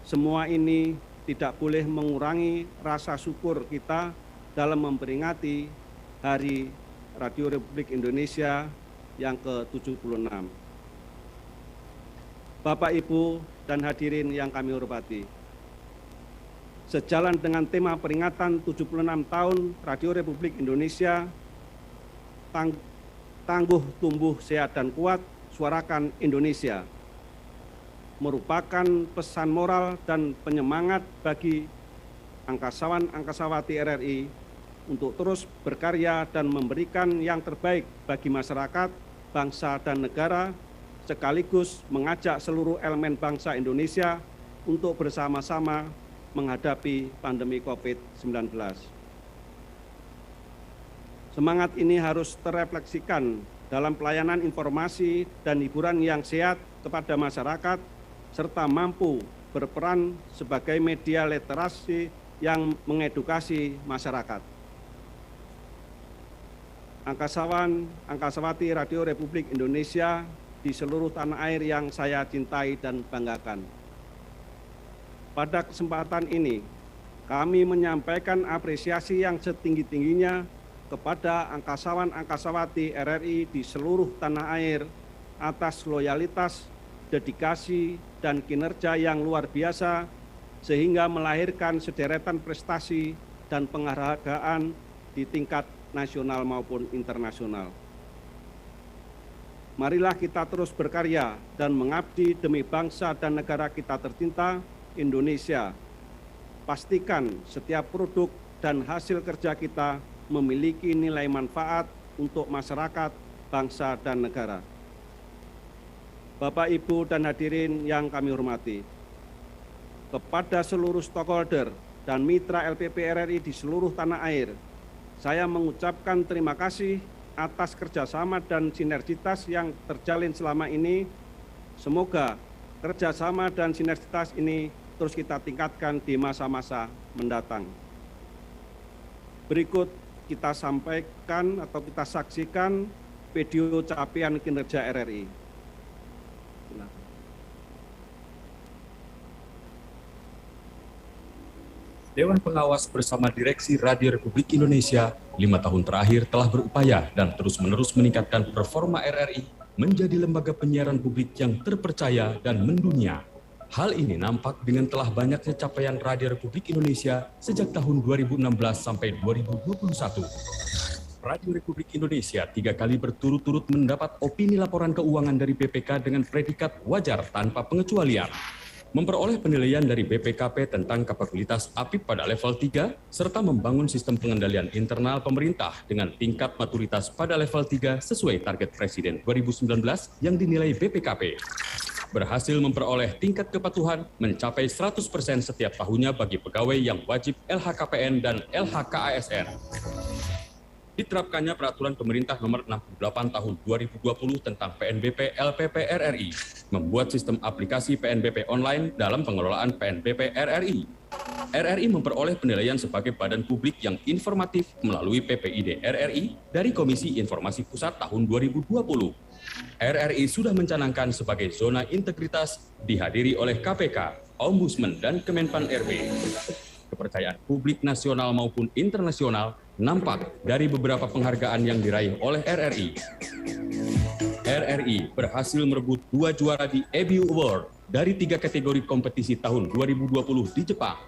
Semua ini tidak boleh mengurangi rasa syukur kita dalam memperingati Hari Radio Republik Indonesia yang ke-76. Bapak, Ibu, dan hadirin yang kami hormati, sejalan dengan tema peringatan 76 tahun Radio Republik Indonesia, tangguh, tumbuh, sehat, dan kuat, suarakan Indonesia, merupakan pesan moral dan penyemangat bagi angkasawan-angkasawati RRI untuk terus berkarya dan memberikan yang terbaik bagi masyarakat, bangsa, dan negara, sekaligus mengajak seluruh elemen bangsa Indonesia untuk bersama-sama menghadapi pandemi COVID-19. Semangat ini harus terrefleksikan dalam pelayanan informasi dan hiburan yang sehat kepada masyarakat, serta mampu berperan sebagai media literasi yang mengedukasi masyarakat. Angkasawan, angkasawati Radio Republik Indonesia di seluruh tanah air yang saya cintai dan banggakan. Pada kesempatan ini, kami menyampaikan apresiasi yang setinggi-tingginya kepada angkasawan-angkasawati RRI di seluruh tanah air atas loyalitas, dedikasi, dan kinerja yang luar biasa sehingga melahirkan sederetan prestasi dan penghargaan di tingkat nasional maupun internasional. Marilah kita terus berkarya dan mengabdi demi bangsa dan negara kita tercinta, Indonesia. Pastikan setiap produk dan hasil kerja kita memiliki nilai manfaat untuk masyarakat, bangsa, dan negara. Bapak, Ibu, dan hadirin yang kami hormati, kepada seluruh stakeholder dan mitra LPP RRI di seluruh tanah air, saya mengucapkan terima kasih atas kerjasama dan sinergitas yang terjalin selama ini. Semoga kerjasama dan sinergitas ini terus kita tingkatkan di masa-masa mendatang. Berikut kita sampaikan atau kita saksikan video capaian kinerja RRI. Dewan Pengawas bersama Direksi Radio Republik Indonesia 5 tahun terakhir telah berupaya dan terus-menerus meningkatkan performa RRI menjadi lembaga penyiaran publik yang terpercaya dan mendunia. Hal ini nampak dengan telah banyaknya capaian Radio Republik Indonesia sejak tahun 2016 sampai 2021. Radio Republik Indonesia 3 kali berturut-turut mendapat opini laporan keuangan dari BPK dengan predikat wajar tanpa pengecualian. Memperoleh penilaian dari BPKP tentang kapabilitas APIP pada level 3, serta membangun sistem pengendalian internal pemerintah dengan tingkat maturitas pada level 3 sesuai target Presiden 2019 yang dinilai BPKP. Berhasil memperoleh tingkat kepatuhan mencapai 100% setiap tahunnya bagi pegawai yang wajib LHKPN dan LHKASN. Diterapkannya Peraturan Pemerintah Nomor 68 Tahun 2020 tentang PNBP LPP RRI, membuat sistem aplikasi PNBP online dalam pengelolaan PNBP RRI. RRI memperoleh penilaian sebagai badan publik yang informatif melalui PPID RRI dari Komisi Informasi Pusat tahun 2020. RRI sudah mencanangkan sebagai zona integritas dihadiri oleh KPK, Ombudsman, dan Kemenpan RB. Kepercayaan publik nasional maupun internasional nampak dari beberapa penghargaan yang diraih oleh RRI. RRI berhasil merebut 2 juara di EBU Award dari 3 kategori kompetisi tahun 2020 di Jepang.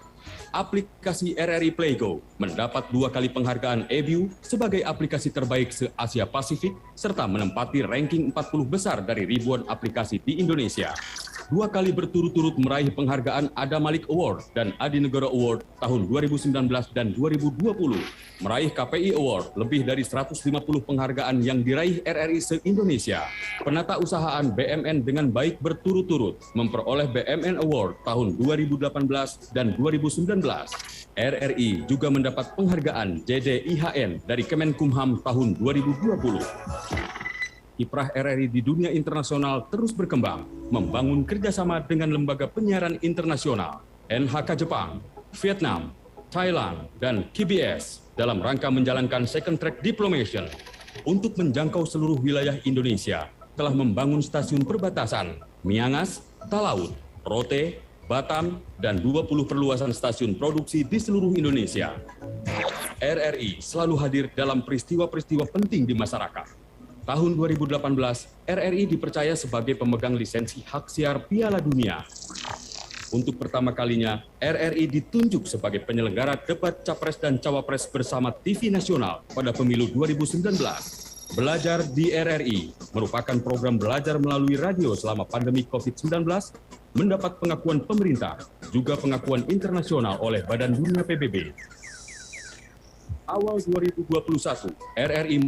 Aplikasi RRI Playgo mendapat 2 kali penghargaan EBU sebagai aplikasi terbaik se-Asia Pasifik serta menempati ranking 40 besar dari ribuan aplikasi di Indonesia. 2 kali berturut-turut meraih penghargaan Ada Malik Award dan Adi Negoro Award tahun 2019 dan 2020. Meraih KPI Award lebih dari 150 penghargaan yang diraih RRI se-Indonesia. Penata usahaan BMN dengan baik berturut-turut memperoleh BMN Award tahun 2018 dan 2019. RRI juga mendapat penghargaan JDIHN dari Kemenkumham tahun 2020. Kiprah RRI di dunia internasional terus berkembang, membangun kerjasama dengan lembaga penyiaran internasional, NHK Jepang, Vietnam, Thailand, dan KBS dalam rangka menjalankan second track diplomation. Untuk menjangkau seluruh wilayah Indonesia, telah membangun stasiun perbatasan, Miangas, Talaut, Rote, Batam, dan 20 perluasan stasiun produksi di seluruh Indonesia. RRI selalu hadir dalam peristiwa-peristiwa penting di masyarakat. Tahun 2018, RRI dipercaya sebagai pemegang lisensi hak siar Piala Dunia. Untuk pertama kalinya, RRI ditunjuk sebagai penyelenggara debat Capres dan Cawapres bersama TV Nasional pada pemilu 2019. Belajar di RRI merupakan program belajar melalui radio selama pandemi COVID-19 mendapat pengakuan pemerintah, juga pengakuan internasional oleh Badan Dunia PBB. Awal 2021, RRI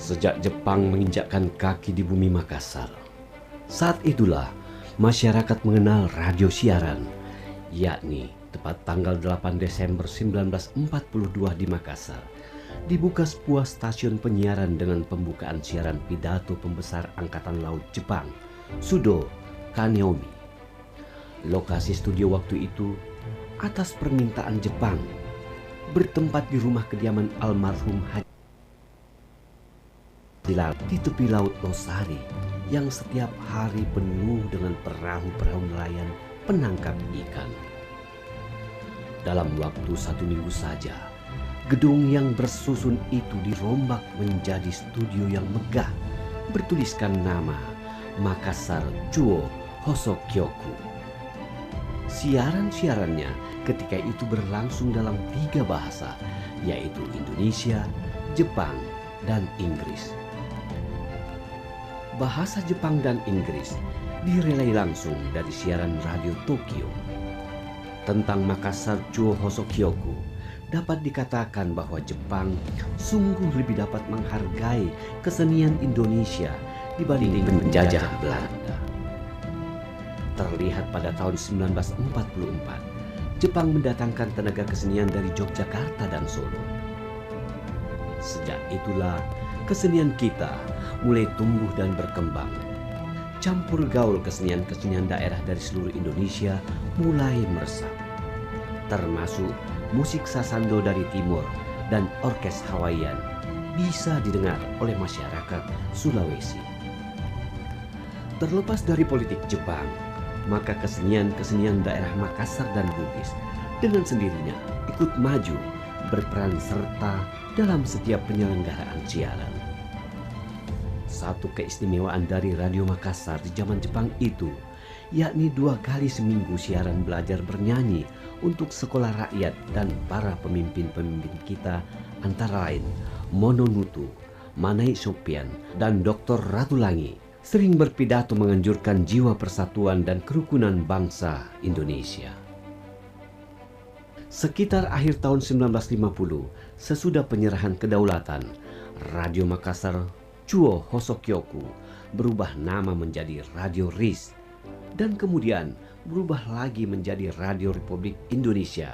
Sejak Jepang menginjakkan kaki di bumi Makassar, saat itulah masyarakat mengenal radio siaran, yakni tepat tanggal 8 Desember 1942 di Makassar, dibuka sebuah stasiun penyiaran dengan pembukaan siaran pidato pembesar Angkatan Laut Jepang, Sudo Kaneomi. Lokasi studio waktu itu, atas permintaan Jepang, bertempat di rumah kediaman almarhum Haji di tepi laut Losari yang setiap hari penuh dengan perahu-perahu nelayan penangkap ikan. Dalam waktu 1 minggu saja, gedung yang bersusun itu dirombak menjadi studio yang megah, bertuliskan nama Makassar Chuo Hosokyoku. Siaran-siarannya ketika itu berlangsung dalam 3 bahasa, yaitu Indonesia, Jepang, dan Inggris. Bahasa Jepang dan Inggris direlay langsung dari siaran radio Tokyo. Tentang Makassar Chuo Hosokyoku, dapat dikatakan bahwa Jepang sungguh lebih dapat menghargai kesenian Indonesia dibanding penjajah Belanda. Terlihat pada tahun 1944, Jepang mendatangkan tenaga kesenian dari Yogyakarta dan Solo. Sejak itulah kesenian kita mulai tumbuh dan berkembang. Campur gaul kesenian-kesenian daerah dari seluruh Indonesia mulai meresap, termasuk musik sasando dari timur dan orkes Hawaiian bisa didengar oleh masyarakat Sulawesi. Terlepas dari politik Jepang, maka kesenian-kesenian daerah Makassar dan Bugis dengan sendirinya ikut maju berperan serta dalam setiap penyelenggaraan siaran. Satu keistimewaan dari Radio Makassar di zaman Jepang itu, yakni 2 kali seminggu siaran belajar bernyanyi untuk sekolah rakyat dan para pemimpin-pemimpin kita, antara lain Mononutu, Manai Sopian, dan Dr. Ratulangi, sering berpidato menganjurkan jiwa persatuan dan kerukunan bangsa Indonesia. Sekitar akhir tahun 1950, sesudah penyerahan kedaulatan, Radio Makassar Chuo Hosokyoku berubah nama menjadi Radio RIS dan kemudian berubah lagi menjadi Radio Republik Indonesia.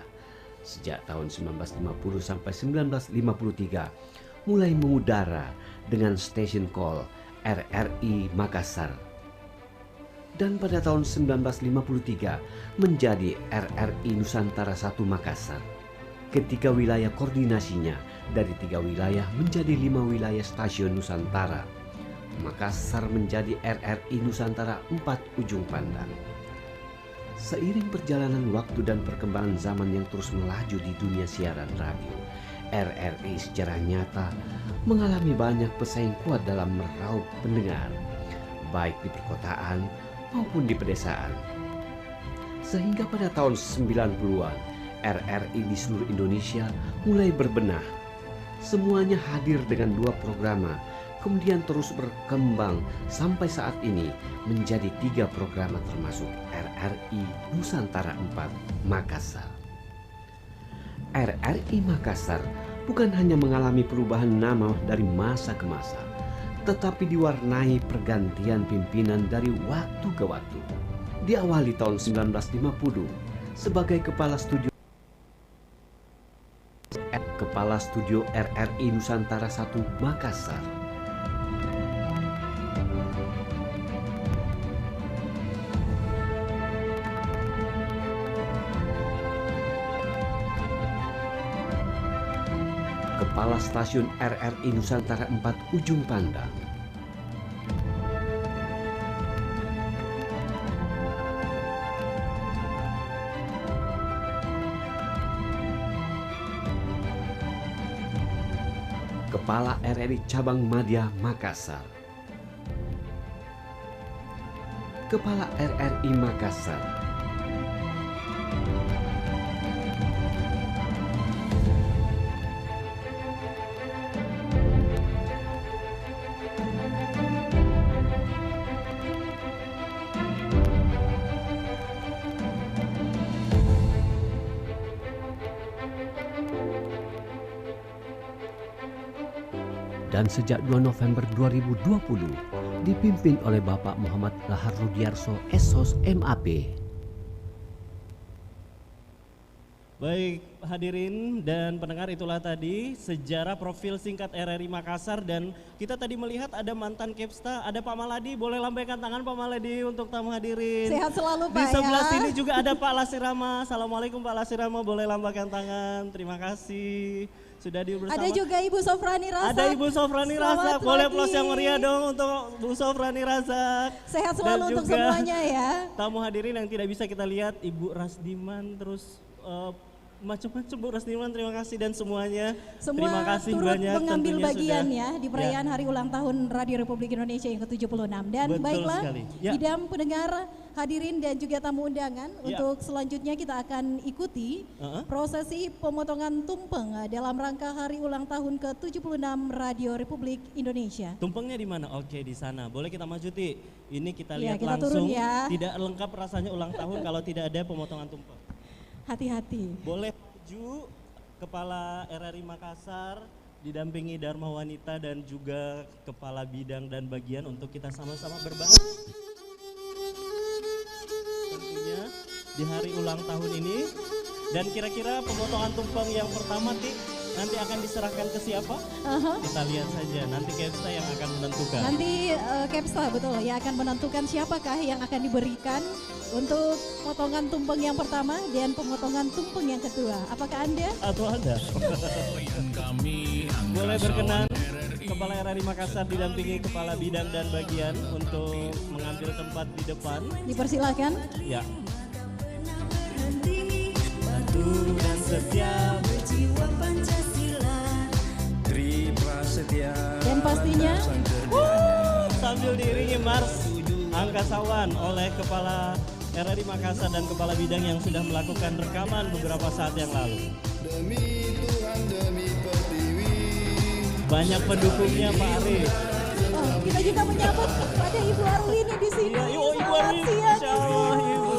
Sejak tahun 1950 sampai 1953 mulai mengudara dengan station call RRI Makassar. Dan pada tahun 1953 menjadi RRI Nusantara 1 Makassar. Ketika wilayah koordinasinya dari 3 wilayah menjadi 5 wilayah stasiun Nusantara, Makassar menjadi RRI Nusantara 4 ujung pandang. Seiring perjalanan waktu dan perkembangan zaman yang terus melaju di dunia siaran radio, RRI secara nyata mengalami banyak pesaing kuat dalam meraup pendengar, baik di perkotaan maupun di pedesaan. Sehingga pada tahun 90-an, RRI di seluruh Indonesia mulai berbenah. Semuanya hadir dengan 2 program, kemudian terus berkembang sampai saat ini menjadi 3 program termasuk RRI Nusantara 4 Makassar. RRI Makassar bukan hanya mengalami perubahan nama dari masa ke masa, tetapi diwarnai pergantian pimpinan dari waktu ke waktu. Diawali tahun 1950 sebagai Kepala Studio RRI Nusantara 1 Makassar. Kepala Stasiun RRI Nusantara 4 Ujung Pandang. Kepala RRI Cabang Madya Makassar. Kepala RRI Makassar. Dan sejak 2 November 2020 dipimpin oleh Bapak Muhammad Lahar Rudiarso, SHOS MAP. Baik hadirin dan pendengar, itulah tadi sejarah profil singkat RRI Makassar, dan kita tadi melihat ada mantan Kepsta, ada Pak Maladi, boleh lambaikan tangan Pak Maladi untuk tamu hadirin. Sehat selalu Pak Di sebelah ya. sini juga ada Pak Lasirama. Assalamualaikum Pak Lasirama, boleh lambaikan tangan. Terima kasih sudah bersama. Ada juga Ibu Sofrani Razak. Ada Ibu Sofrani Razak, boleh aplaus yang meriah dong untuk Bu Sofrani Razak. Sehat selalu Dan untuk juga semuanya ya. tamu hadirin yang tidak bisa kita lihat, Ibu Rasdiman, terus macam-macam Bu Rasdiman, terima kasih dan semuanya. Semua terima kasih turut banyak mengambil tentunya bagian sudah, ya di perayaan Hari Ulang Tahun Radio Republik Indonesia yang ke-76. Dan Betul baiklah, sekali. Ya. idam pendengar, hadirin dan juga tamu undangan, Ya. untuk selanjutnya kita akan ikuti prosesi pemotongan tumpeng dalam rangka Hari Ulang Tahun ke-76 Radio Republik Indonesia. Tumpengnya di mana? Oke, di sana. Boleh kita maju, Ti? Ini kita Ya, lihat kita langsung. turun ya. Tidak lengkap rasanya ulang tahun kalau tidak ada pemotongan tumpeng. Hati-hati. Boleh maju Kepala RRI Makassar didampingi Dharma Wanita dan juga Kepala Bidang dan Bagian untuk kita sama-sama berbahas tentunya di hari ulang tahun ini. Dan kira-kira pemotongan tumpeng yang pertama, Ti, nanti akan diserahkan ke siapa? Kita lihat saja, nanti Kepsta yang akan menentukan. Nanti Kepsta betul ya akan menentukan siapakah yang akan diberikan untuk potongan tumpeng yang pertama dan pemotongan tumpeng yang kedua. Apakah Anda? Atau Anda? Boleh berkenan Kepala RRI Makassar didampingi Kepala Bidang dan Bagian untuk mengambil tempat di depan. Dipersilakan. Ya. Batu dan setia berjiwa Pancasila, Tri Prasetya. Dan pastinya sambil diiringi Mars Angkasawan oleh Kepala RRI Makassar dan Kepala Bidang yang sudah melakukan rekaman beberapa saat yang lalu. Demi Tuhan, demi Pertiwi. Banyak pendukungnya Pak Ari. Oh, kita juga menyambut pada Ibu Arwini di sini. Ibu Selamat Arwini, siang, Insya Allah, Ibu.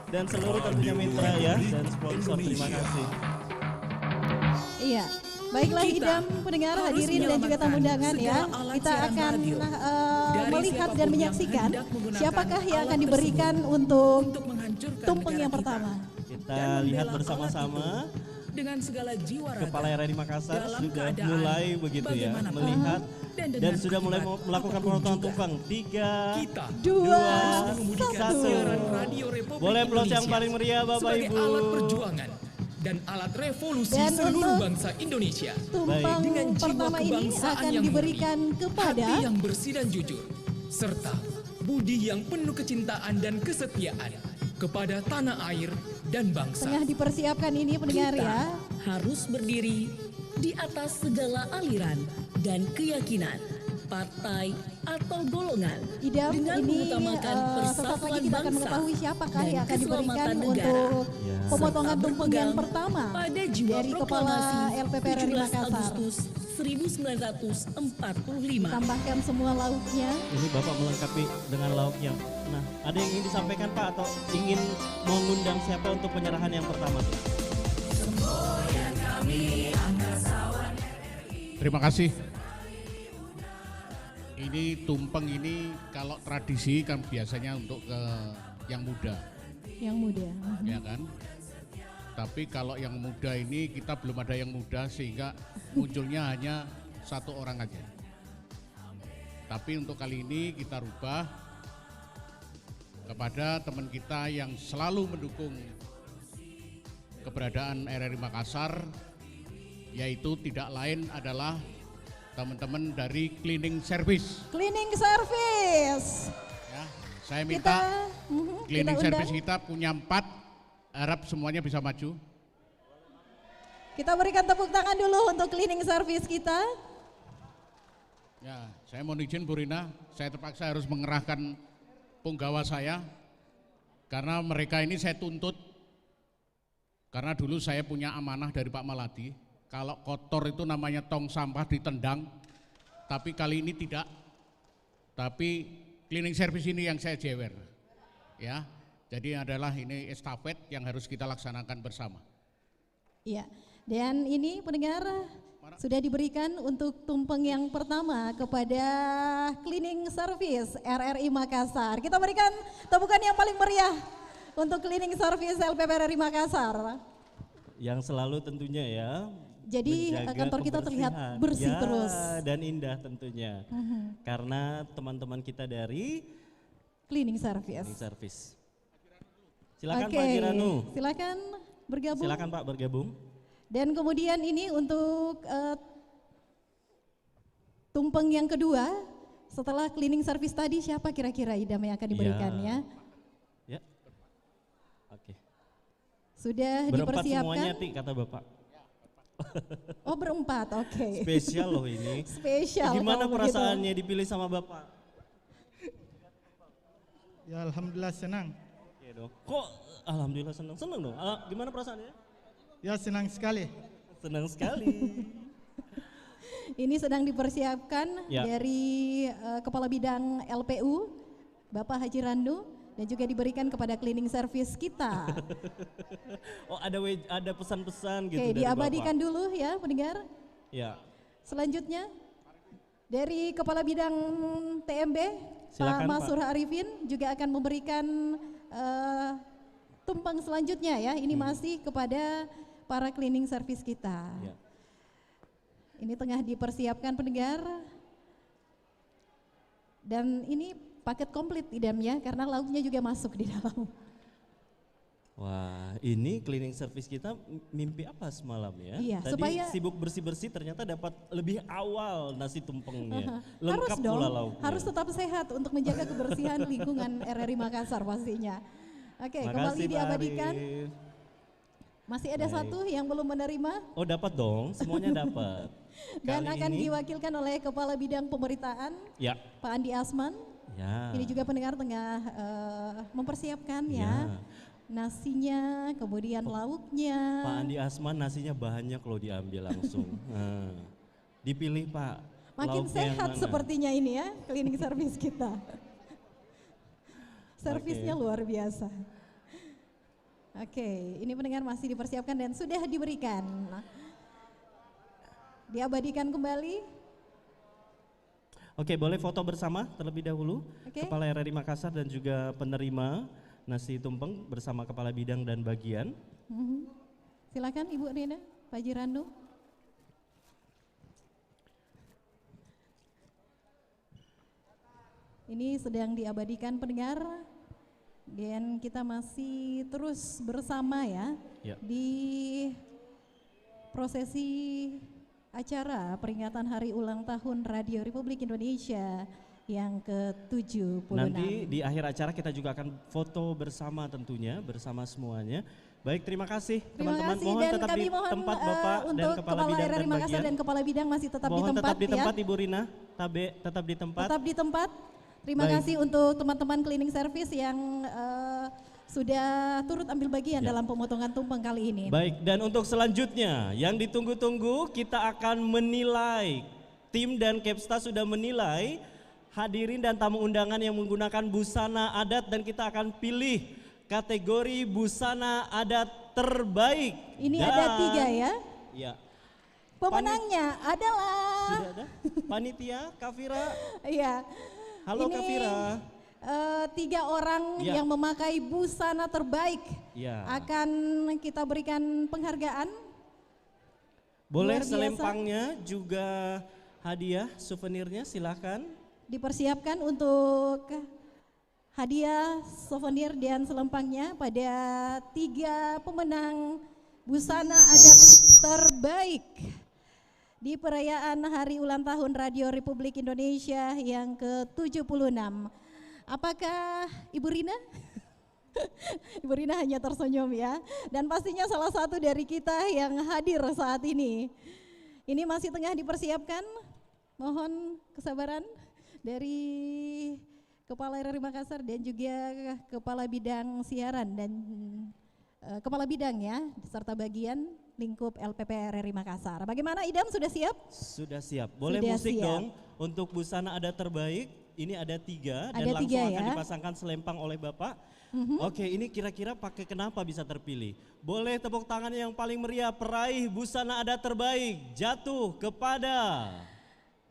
Dan seluruh tentunya mitra ya dan sponsor, terima kasih. Iya. Baiklah idam pendengar, hadirin dan juga tamu undangan ya. Kita akan melihat dan menyaksikan siapakah yang akan diberikan untuk tumpeng yang pertama. Kita lihat bersama-sama. Dengan segala jiwa raga, Kepala RRI Makassar dalam sudah keadaan mulai begitu ya bagaimana melihat dan dan dengan sudah mulai akibat melakukan pemotongan tumpeng. 3, 2, 1. siaran Radio Republik Boleh aplaus yang Indonesia paling meriah Bapak sebagai Ibu. alat perjuangan dan alat revolusi Dan seluruh untuk bangsa Indonesia. tumpeng Dengan jiwa pertama ini kebangsaan akan yang diberikan murni, kepada hati yang bersih dan jujur, serta budi yang penuh kecintaan dan kesetiaan kepada tanah air dan bangsa. tengah dipersiapkan ini pendengar ya. Harus berdiri di atas segala aliran dan keyakinan, partai atau golongan, Idam, dengan ini mengutamakan sesaat lagi persatuan kita akan bangsa mengetahui siapakah dan yang akan diberikan keselamatan negara. untuk Serta pemotongan tumpeng yang berpegang pertama pada jiwa dari Kepala proklamasi LPP RRI 17 Makassar. Agustus 1945. Tambahkan semua lauknya. Ini Bapak melengkapi dengan lauknya. Nah, ada yang ingin disampaikan Pak atau ingin mengundang siapa untuk penyerahan yang pertama? Terima kasih. Ini tumpeng ini kalau tradisi kan biasanya untuk ke yang muda, Yang muda. ya kan? Tapi kalau yang muda ini kita belum ada yang muda sehingga munculnya hanya satu orang aja. Tapi untuk kali ini kita rubah kepada teman kita yang selalu mendukung keberadaan RRI Makassar, yaitu tidak lain adalah teman-teman dari cleaning service. Cleaning service. Ya, saya minta cleaning kita service undang. kita punya 4, harap semuanya bisa maju. Kita berikan tepuk tangan dulu untuk cleaning service kita. Ya, saya mohon izin Bu Rina, saya terpaksa harus mengerahkan punggawa saya karena mereka ini saya tuntut. Karena dulu saya punya amanah dari Pak Maladi, kalau kotor itu namanya tong sampah ditendang, tapi kali ini tidak. Tapi cleaning service ini yang saya jewer. Ya, jadi adalah ini estafet yang harus kita laksanakan bersama. Iya, dan ini pendengar sudah diberikan untuk tumpeng yang pertama kepada cleaning service RRI Makassar. Kita berikan tepukan yang paling meriah untuk cleaning service LPP RRI Makassar. Yang selalu tentunya ya. Jadi menjaga kantor kita terlihat kebersihan. bersih Ya, terus. dan indah tentunya. Karena teman-teman kita dari Cleaning service. cleaning service. Silakan Oke, Pak Jiranu. silakan bergabung. Silakan Pak bergabung. Dan kemudian ini untuk tumpeng yang kedua, setelah cleaning service tadi siapa kira-kira idam yang akan diberikannya? Ya. Oke. Sudah Berempat dipersiapkan? semuanya Ti kata Bapak. Oh berempat, oke. Spesial loh ini. Spesial. Gimana kalau perasaannya dipilih sama Bapak? Ya alhamdulillah senang. Ya dong. Kok alhamdulillah senang? Senang dong. Gimana perasaannya? Ya senang sekali. Senang sekali. Ini sedang dipersiapkan Ya. dari Kepala Bidang LPU, Bapak Haji Randu, dan juga diberikan kepada cleaning service kita. Oh ada pesan-pesan gitu Oke, dari diabadikan Bapak. dulu ya pendengar. Ya. Selanjutnya dari Kepala Bidang TMB, Silakan, Pak Masur Arifin juga akan memberikan tumpeng selanjutnya ya. Ini masih kepada para cleaning service kita. Ya. Ini tengah dipersiapkan pendengar. Dan ini paket komplit idamnya karena lauknya juga masuk di dalam. Wah, ini cleaning service kita mimpi apa semalam ya? Iya, Tadi supaya- sibuk bersih-bersih ternyata dapat lebih awal nasi tumpengnya. Harus Lengkap dong, pula lauknya. harus tetap sehat untuk menjaga kebersihan lingkungan RRI Makassar pastinya. Oke, kembali Makasih, Pak diabadikan. Arif. Masih ada Baik. satu yang belum menerima Oh dapat dong, semuanya dapat. dan Kali akan ini- diwakilkan oleh Kepala Bidang Pemberitaan Ya. Pak Andi Asman. Ya. Ini juga pendengar tengah mempersiapkan ya. Nasinya, kemudian lauknya. Pak Andi Asman nasinya banyak loh diambil langsung. Nah, dipilih Pak. Makin lauknya yang sehat mana? sepertinya ini ya, cleaning service kita. Servisnya Oke. luar biasa. Oke, ini pendengar masih dipersiapkan dan sudah diberikan. Diabadikan kembali. Oke, boleh foto bersama terlebih dahulu. Oke. Kepala RRI Makassar dan juga penerima nasi tumpeng bersama Kepala Bidang dan Bagian. Silakan Ibu Rina, Pak Jiranu. Ini sedang diabadikan pendengar dan kita masih terus bersama ya, Ya. di prosesi acara peringatan Hari Ulang Tahun Radio Republik Indonesia yang ke-76. Nanti di akhir acara kita juga akan foto bersama tentunya, bersama semuanya. Baik, terima kasih Terima teman-teman. kasih Mohon dan tetap kami di mohon tempat Bapak dan untuk Kepala Kepala Bidang RRI dan Makassar Bagian. dan Kepala Bidang masih tetap Mohon di tempat tetap di ya. tempat Ibu Rina, tetap di tempat. Tetap di tempat. Terima Baik. kasih untuk teman-teman cleaning service yang sudah turut ambil bagian Ya. dalam pemotongan tumpeng kali ini. Baik, dan untuk selanjutnya yang ditunggu-tunggu kita akan menilai. Tim dan Kepsta sudah menilai hadirin dan tamu undangan yang menggunakan busana adat dan kita akan pilih kategori busana adat terbaik. Ini Dan- ada 3 ya. Ya. Pemenangnya adalah Sudah ada? Panitia, Kafira. Iya. Halo Ini, Kafira. 3 orang Ya. yang memakai busana terbaik Ya. akan kita berikan penghargaan. Boleh luar biasa. selempangnya juga hadiah souvenirnya silahkan. Dipersiapkan untuk hadiah souvenir dan selempangnya pada 3 pemenang busana adat terbaik di perayaan Hari Ulang Tahun Radio Republik Indonesia yang ke-76. Apakah Ibu Rina? Ibu Rina hanya tersenyum ya. Dan pastinya salah satu dari kita yang hadir saat ini. Ini masih tengah dipersiapkan. Mohon kesabaran dari Kepala RRI Makassar dan juga Kepala Bidang Siaran dan Kepala Bidang ya, serta bagian lingkup LPP RRI Makassar. Bagaimana Idam, sudah siap? Sudah siap. Boleh Sudah musik siap. dong untuk busana adat terbaik. Ini ada 3 dan Ada langsung 3 akan ya. dipasangkan selempang oleh Bapak. Oke, ini kira-kira pakai kenapa bisa terpilih? Boleh tepuk tangan yang paling meriah peraih busana adat terbaik jatuh kepada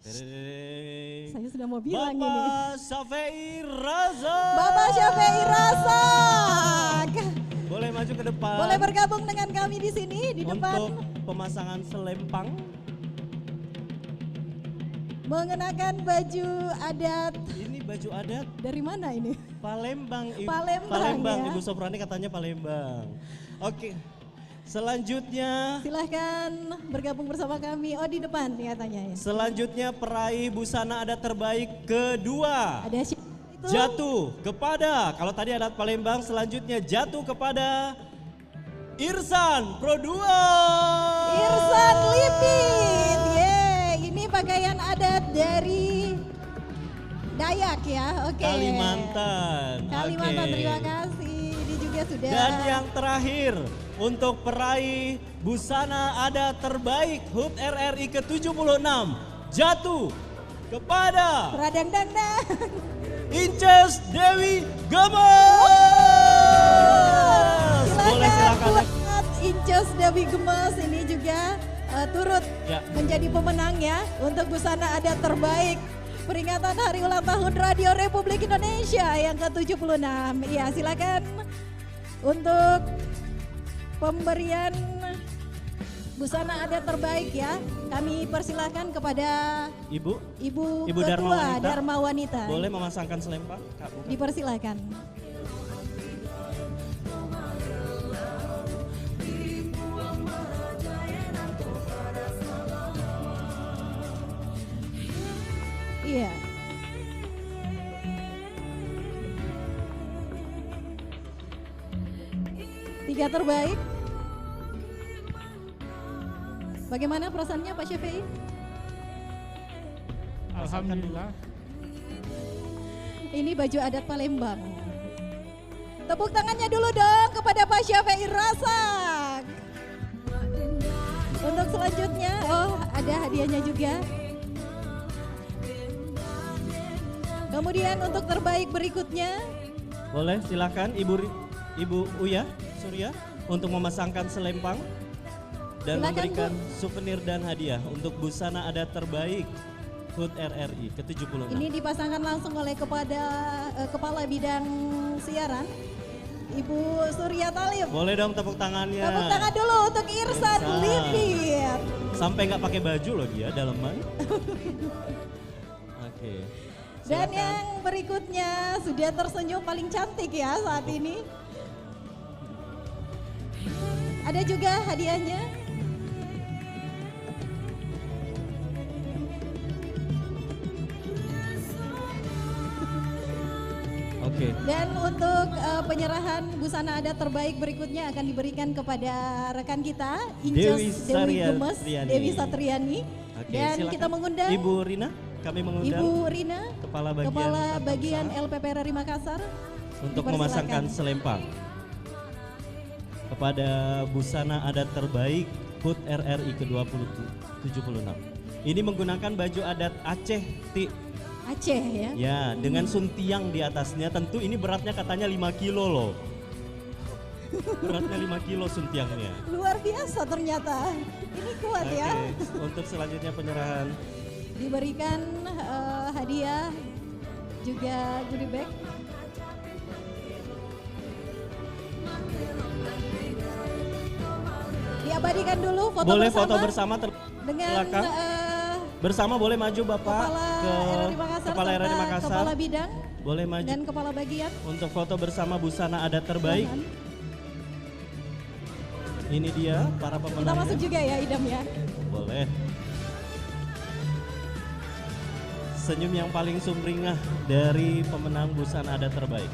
Saya sudah mau bilang ini. Bapak Syafei Raza. Bapak Syafei Raza. Boleh maju ke depan. Boleh bergabung dengan kami di sini di depan. Untuk pemasangan selempang. Mengenakan baju adat. Ini baju adat. Dari mana ini? Palembang. Palembang ya. Ibu Soprani katanya Palembang. Oke. Selanjutnya. Silahkan bergabung bersama kami. Oh, di depan katanya ya. Selanjutnya peraih busana adat terbaik kedua. Ada siapa itu? Jatuh kepada, kalau tadi adat Palembang, selanjutnya jatuh kepada Irsan Pro 2. Irsan Lipit. Ini pakaian adat dari Dayak ya. Oke. Kalimantan. Kalimantan, Oke. terima kasih. Ini juga sudah. Dan yang terakhir untuk peraih busana adat terbaik HUT RRI ke-76 jatuh kepada Radang Dandang Inces Dewi Gemes. Boleh silakan. Buat Inces Dewi Gemes ini juga turut menjadi pemenang ya untuk busana adat terbaik peringatan Hari Ulang Tahun Radio Republik Indonesia yang ke-76. Ya, silakan untuk pemberian busana adat terbaik ya. Kami persilahkan kepada Ibu Ketua Dharma Wanita. Boleh memasangkan selempang? Kak, bukan. Dipersilahkan. Iya. Tiga terbaik. Bagaimana perasaannya Pak Syafei? Alhamdulillah. Ini baju adat Palembang. Tepuk tangannya dulu dong kepada Pak Syafei Rasak. Untuk selanjutnya, oh ada hadiahnya juga. Kemudian untuk terbaik berikutnya. Boleh silakan Ibu Uya Surya untuk memasangkan selempang dan Silakan, memberikan souvenir dan hadiah untuk busana adat terbaik HUT RRI ke-76. Ini dipasangkan langsung oleh Kepala Bidang Siaran, Ibu Surya Talib. Boleh dong tepuk tangannya. Tepuk tangan dulu untuk Irsan Lipit. Sampai nggak pakai baju loh dia daleman. Oke. Dan Silakan. yang berikutnya sudah tersenyum paling cantik ya saat ini. Ada juga hadiahnya. Oke. Dan untuk penyerahan busana adat terbaik berikutnya akan diberikan kepada rekan kita, Dewi Gemes, Dewi Satriani. Oke, Dan silakan. kita mengundang Ibu Rina, kami mengundang Ibu Rina, Kepala Bagian LPP RRI Makassar untuk dipersilakan. memasangkan selempang kepada busana adat terbaik HUT RRI ke-76. Ini menggunakan baju adat Aceh, Ti. Aceh ya. Ya, dengan suntiang di atasnya. Tentu ini beratnya katanya 5 kilo loh. Beratnya 5 kilo suntiangnya. Luar biasa ternyata. Ini kuat ya. Oke, untuk selanjutnya penyerahan. Diberikan hadiah juga goodie bag. Diabadikan dulu foto boleh bersama. foto bersama dengan silakan. Bersama boleh maju Bapak ke Kepala RRI Makassar. Kepala Bidang. Boleh maju. Dan Kepala Bagian. Untuk foto bersama busana adat terbaik. Ini dia para pemenangnya. Kita masuk juga ya Idam ya. Boleh. senyum yang paling sumringah dari pemenang busana adat terbaik.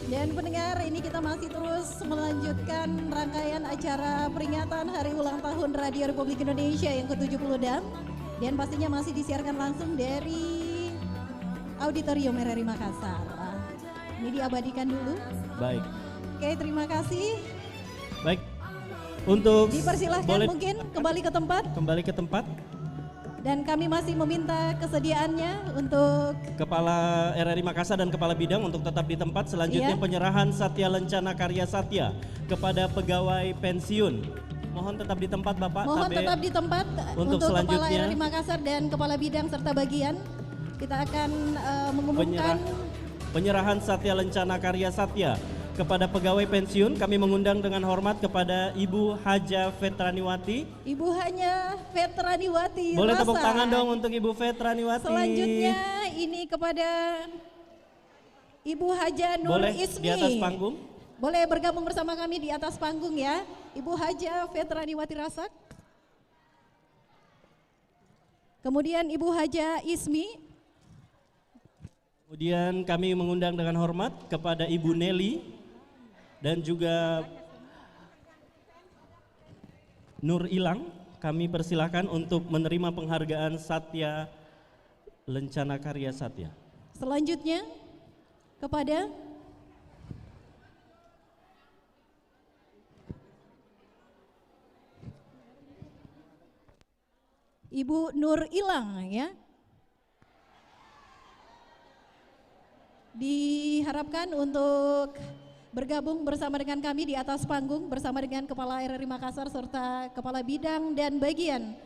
Dan pendengar, ini kita masih terus melanjutkan rangkaian acara peringatan Hari Ulang Tahun Radio Republik Indonesia yang ke-76. Dan pastinya masih disiarkan langsung dari Auditorium RRI Makassar. Ini diabadikan dulu. Baik. Oke, terima kasih. Baik. Untuk dipersilahkan mungkin kembali ke tempat. Kembali ke tempat. Dan kami masih meminta kesediaannya untuk Kepala RRI Makassar dan Kepala Bidang untuk tetap di tempat. Selanjutnya penyerahan Satya Lencana Karya Satya kepada pegawai pensiun. Mohon tetap di tempat Bapak. Mohon tetap di tempat untuk Kepala selanjutnya RRI Makassar dan Kepala Bidang serta bagian. Kita akan mengumumkan penyerahan Satya Lencana Karya Satya kepada pegawai pensiun. Kami mengundang dengan hormat kepada Ibu Haja Vetraniwati. Ibu Haja Vetraniwati. Boleh tepuk tangan dong untuk Ibu Vetraniwati. Selanjutnya ini kepada Ibu Haja Nur Boleh Ismi. di atas panggung. Boleh bergabung bersama kami di atas panggung ya. Ibu Haja Vetraniwati Rasak. Kemudian Ibu Haja Ismi. Kemudian kami mengundang dengan hormat kepada Ibu Nelly dan juga Nur Ilang. Kami persilahkan untuk menerima penghargaan Satya Lencana Karya Satya. Selanjutnya kepada Ibu Nur Ilang ya. Diharapkan untuk bergabung bersama dengan kami di atas panggung bersama dengan Kepala RRI Makassar serta Kepala Bidang dan Bagian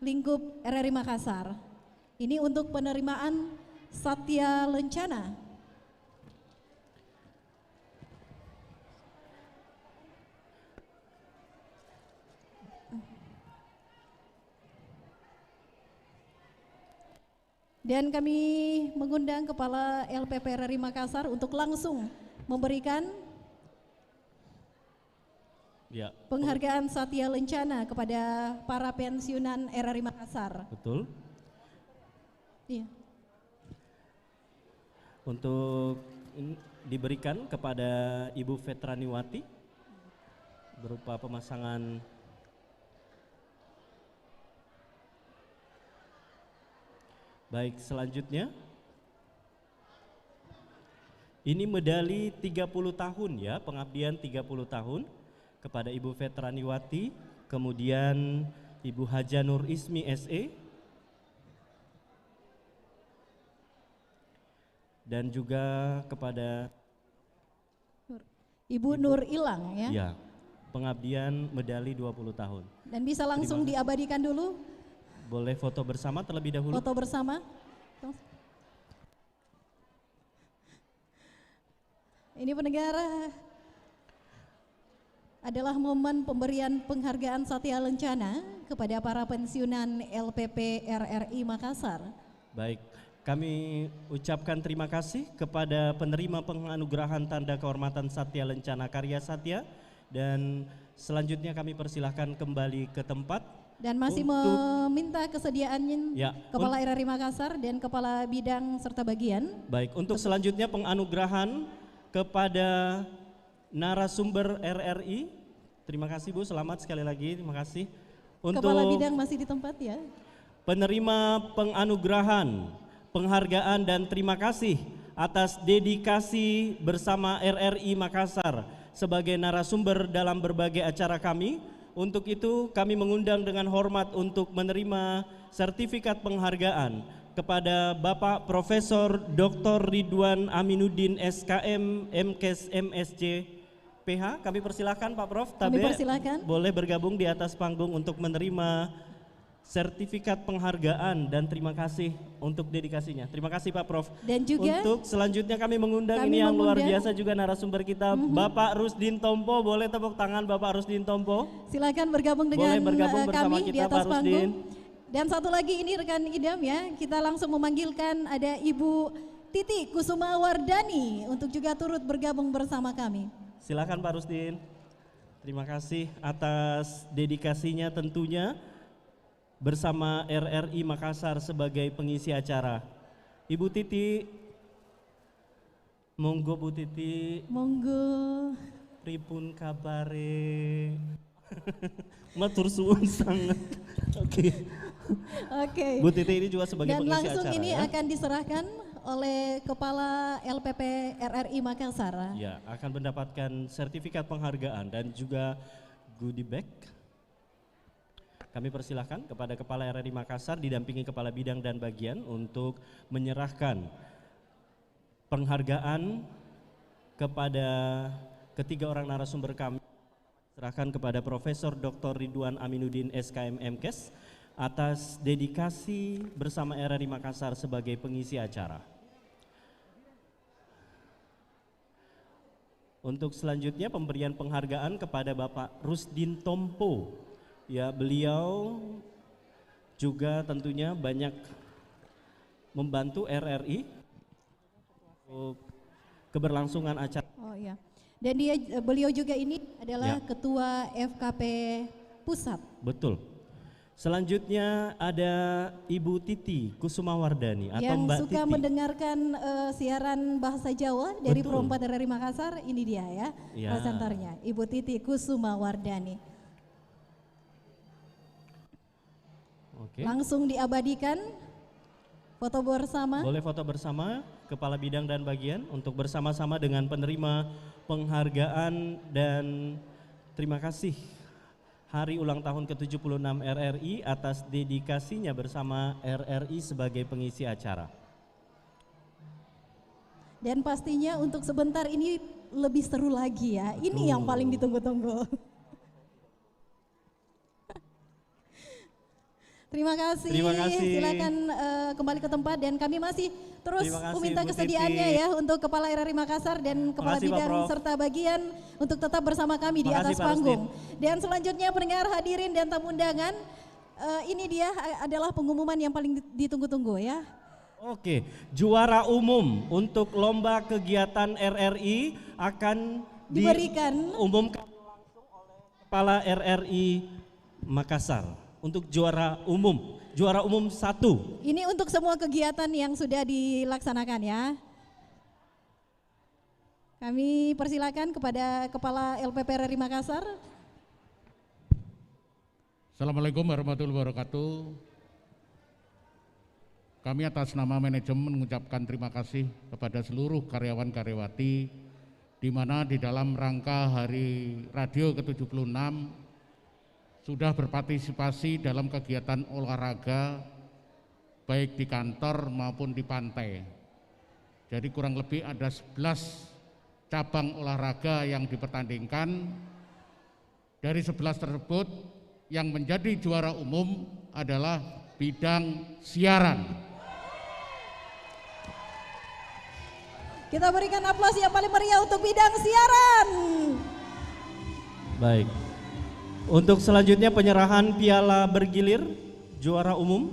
Lingkup RRI Makassar. Ini untuk penerimaan Satya Lencana. Dan kami mengundang Kepala LPP RRI Makassar untuk langsung memberikan penghargaan Satya Lencana kepada para pensiunan RRI Makassar. Betul. Iya. Untuk diberikan kepada Ibu Vetraniwati berupa pemasangan baik. Selanjutnya ini medali 30 tahun ya, pengabdian 30 tahun kepada Ibu Vetraniwati, kemudian Ibu Haja Nur Ismi SE, dan juga kepada Ibu Nur Ilang ya. Ya, pengabdian medali 20 tahun. Dan bisa langsung diabadikan dulu. Boleh foto bersama terlebih dahulu. Foto bersama. Ini pendengar adalah momen pemberian penghargaan Satya Lencana kepada para pensiunan LPP RRI Makassar. Baik, kami ucapkan terima kasih kepada penerima penganugerahan tanda kehormatan Satya Lencana Karya Satya, dan selanjutnya kami persilahkan kembali ke tempat. Dan masih meminta kesediaannya Kepala RRI Makassar dan Kepala Bidang serta Bagian. Baik, untuk selanjutnya penganugerahan kepada narasumber RRI. Terima kasih Bu, selamat sekali lagi, terima kasih. Untuk Kepala Bidang masih di tempat ya. Penerima penganugerahan, penghargaan dan terima kasih atas dedikasi bersama RRI Makassar sebagai narasumber dalam berbagai acara kami. Untuk itu kami mengundang dengan hormat untuk menerima sertifikat penghargaan kepada Bapak Profesor Dr. Ridwan Aminuddin SKM MKes MSc PH. Kami persilahkan Pak Prof. Kami persilahkan. Boleh bergabung di atas panggung untuk menerima sertifikat penghargaan dan terima kasih untuk dedikasinya. Terima kasih Pak Prof. Dan juga untuk selanjutnya kami mengundang ini yang luar biasa juga narasumber kita, Bapak Rusdin Tompo. Boleh tepuk tangan Bapak Rusdin Tompo. Silakan bergabung dengan bersama kami kita, di atas Pak panggung. Rusdin. Dan satu lagi ini rekan idam ya, kita langsung memanggilkan ada Ibu Titi Kusuma Wardani untuk juga turut bergabung bersama kami. Silakan Pak Rusdin. Terima kasih atas dedikasinya tentunya. bersama RRI Makassar sebagai pengisi acara. Ibu Titi, monggo Bu Titi. Monggo. Pripun kabare? Matur suwun sangat. Oke. Oke. Bu Titi ini juga sebagai dan pengisi langsung acara. ini Ya? akan diserahkan oleh Kepala LPP RRI Makassar. Ya, akan mendapatkan sertifikat penghargaan dan juga goodie bag. Kami persilahkan kepada Kepala RRI Makassar didampingi Kepala Bidang dan Bagian untuk menyerahkan penghargaan kepada ketiga orang narasumber kami. Serahkan kepada Profesor Dr. Ridwan Aminuddin SKM MKes atas dedikasi bersama RRI Makassar sebagai pengisi acara. Untuk selanjutnya pemberian penghargaan kepada Bapak Rusdin Tompo. Ya, beliau juga tentunya banyak membantu RRI untuk keberlangsungan acara. Oh iya. Dan beliau juga ini adalah Ya. Ketua FKP Pusat. Betul. Selanjutnya ada Ibu Titi Kusumawardani atau Yang Mbak suka Titi. mendengarkan siaran bahasa Jawa dari Betul. Pro 4 RRI Makassar, ini dia ya, Ya. presenternya, Ibu Titi Kusumawardani. Oke. Langsung diabadikan foto bersama. Boleh foto bersama Kepala Bidang dan Bagian untuk bersama-sama dengan penerima penghargaan dan terima kasih Hari Ulang Tahun ke-76 RRI atas dedikasinya bersama RRI sebagai pengisi acara. Dan pastinya untuk sebentar ini lebih seru lagi ya. Ini yang paling ditunggu-tunggu. Terima kasih. Terima kasih. Silakan kembali ke tempat dan kami masih terus Terima kasih, meminta Bu kesediaannya Titi. ya untuk Kepala RRI Makassar dan Kepala Makasih, Pak Bidang Prof. serta Bagian untuk tetap bersama kami di Makasih, atas Pak panggung. Dan selanjutnya pendengar hadirin dan tamu undangan, ini dia adalah pengumuman yang paling ditunggu-tunggu ya. Oke, juara umum untuk lomba kegiatan RRI akan Diberikan. diumumkan langsung oleh Kepala RRI Makassar untuk juara umum 1. Ini untuk semua kegiatan yang sudah dilaksanakan ya. Kami persilakan kepada Kepala LPP RRI Makassar. Assalamualaikum warahmatullahi wabarakatuh. Kami atas nama manajemen mengucapkan terima kasih kepada seluruh karyawan-karyawati di mana di dalam rangka Hari Radio ke-76 sudah berpartisipasi dalam kegiatan olahraga baik di kantor maupun di pantai. Jadi kurang lebih ada 11 cabang olahraga yang dipertandingkan. Dari 11 tersebut yang menjadi juara umum adalah bidang siaran. Kita berikan aplaus yang paling meriah untuk bidang siaran. Baik. Untuk selanjutnya penyerahan piala bergilir juara umum.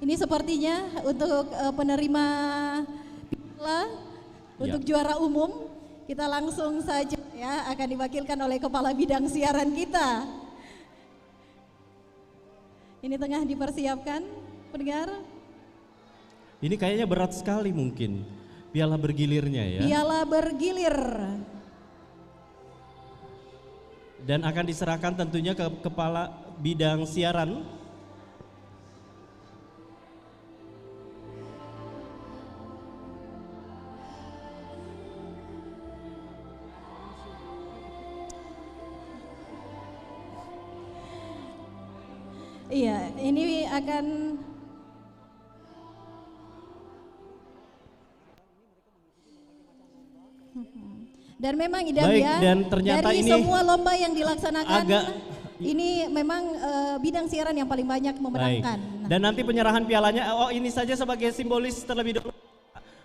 Ini sepertinya untuk penerima piala untuk juara umum, kita langsung saja ya akan diwakilkan oleh Kepala Bidang Siaran kita. Ini tengah dipersiapkan, pendengar. Ini kayaknya berat sekali mungkin piala bergilirnya ya. Piala bergilir. Dan akan diserahkan tentunya ke Kepala Bidang Siaran. Iya, ini akan dan memang idam Baik, ya. dan ternyata dari ini semua lomba yang dilaksanakan agak- ini memang bidang siaran yang paling banyak Baik. memenangkan. Dan nanti penyerahan pialanya, oh ini saja sebagai simbolis terlebih dahulu.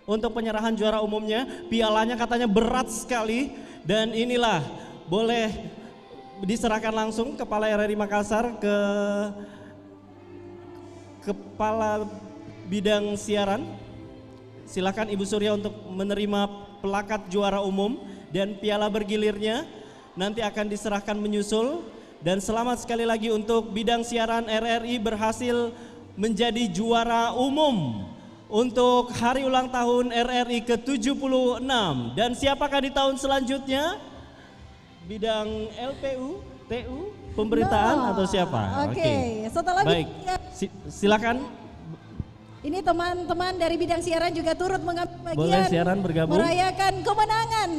Untuk penyerahan juara umumnya, pialanya katanya berat sekali dan inilah boleh diserahkan langsung Kepala RRI Makassar ke Kepala Bidang Siaran. Silakan Ibu Surya untuk menerima plakat juara umum dan piala bergilirnya nanti akan diserahkan menyusul. Dan selamat sekali lagi untuk bidang siaran RRI berhasil menjadi juara umum untuk hari ulang tahun RRI ke-76. Dan siapakah di tahun selanjutnya? Bidang LPU, TU, pemberitaan atau siapa? Oke. Setelah baik, silakan. Ini teman-teman dari bidang siaran juga turut mengambil bagian. Boleh siaran bergabung. Merayakan kemenangan.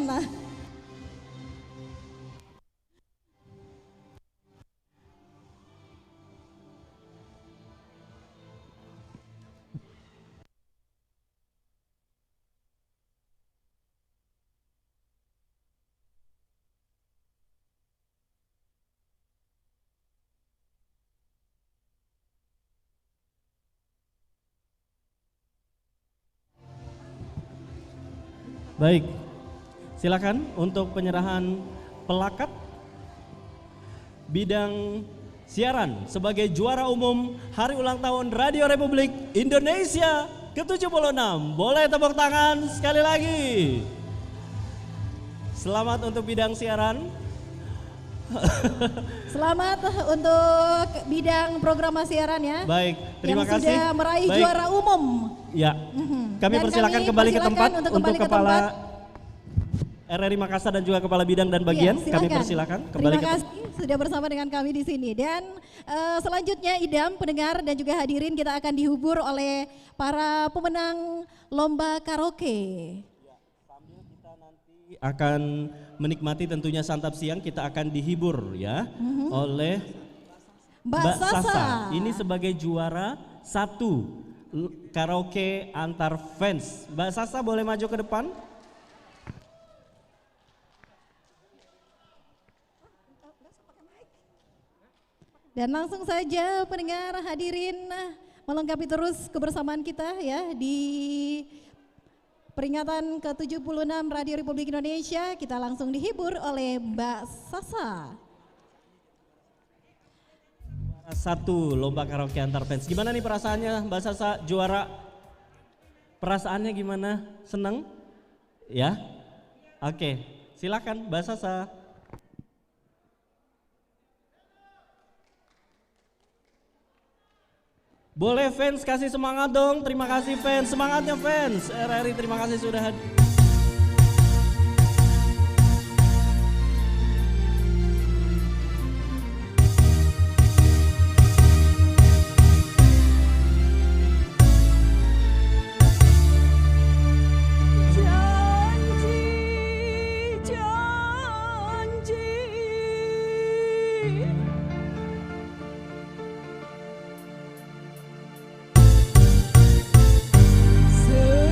Baik, silakan untuk penyerahan pelakat bidang siaran sebagai juara umum Hari Ulang Tahun Radio Republik Indonesia ke-76. Boleh tepuk tangan sekali lagi. Selamat untuk bidang siaran. Selamat untuk bidang program siaran ya. Baik, terima kasih. Yang sudah meraih juara umum. Ya, kami persilakan kembali ke tempat untuk Kepala RRI Makassar dan juga Kepala Bidang dan Bagian. Ya, kami persilakan kembali Terima kasih sudah bersama dengan kami di sini. Dan selanjutnya Idam, pendengar dan juga hadirin, kita akan dihibur oleh para pemenang lomba karaoke. Akan menikmati tentunya santap siang, kita akan dihibur ya oleh Mbak Sasa. Ini sebagai juara 1 karaoke antar fans. Mbak Sasa boleh maju ke depan? Dan langsung saja pendengar hadirin melengkapi terus kebersamaan kita ya di peringatan ke-76 Radio Republik Indonesia. Kita langsung dihibur oleh Mbak Sasa. 1 lomba karaoke antar fans. Gimana nih perasaannya Mbak Sasa juara? Perasaannya gimana? Seneng? Ya? Oke, silakan Mbak Sasa. Boleh fans kasih semangat dong. Terima kasih fans, semangatnya fans. RRI terima kasih sudah hadir. Semua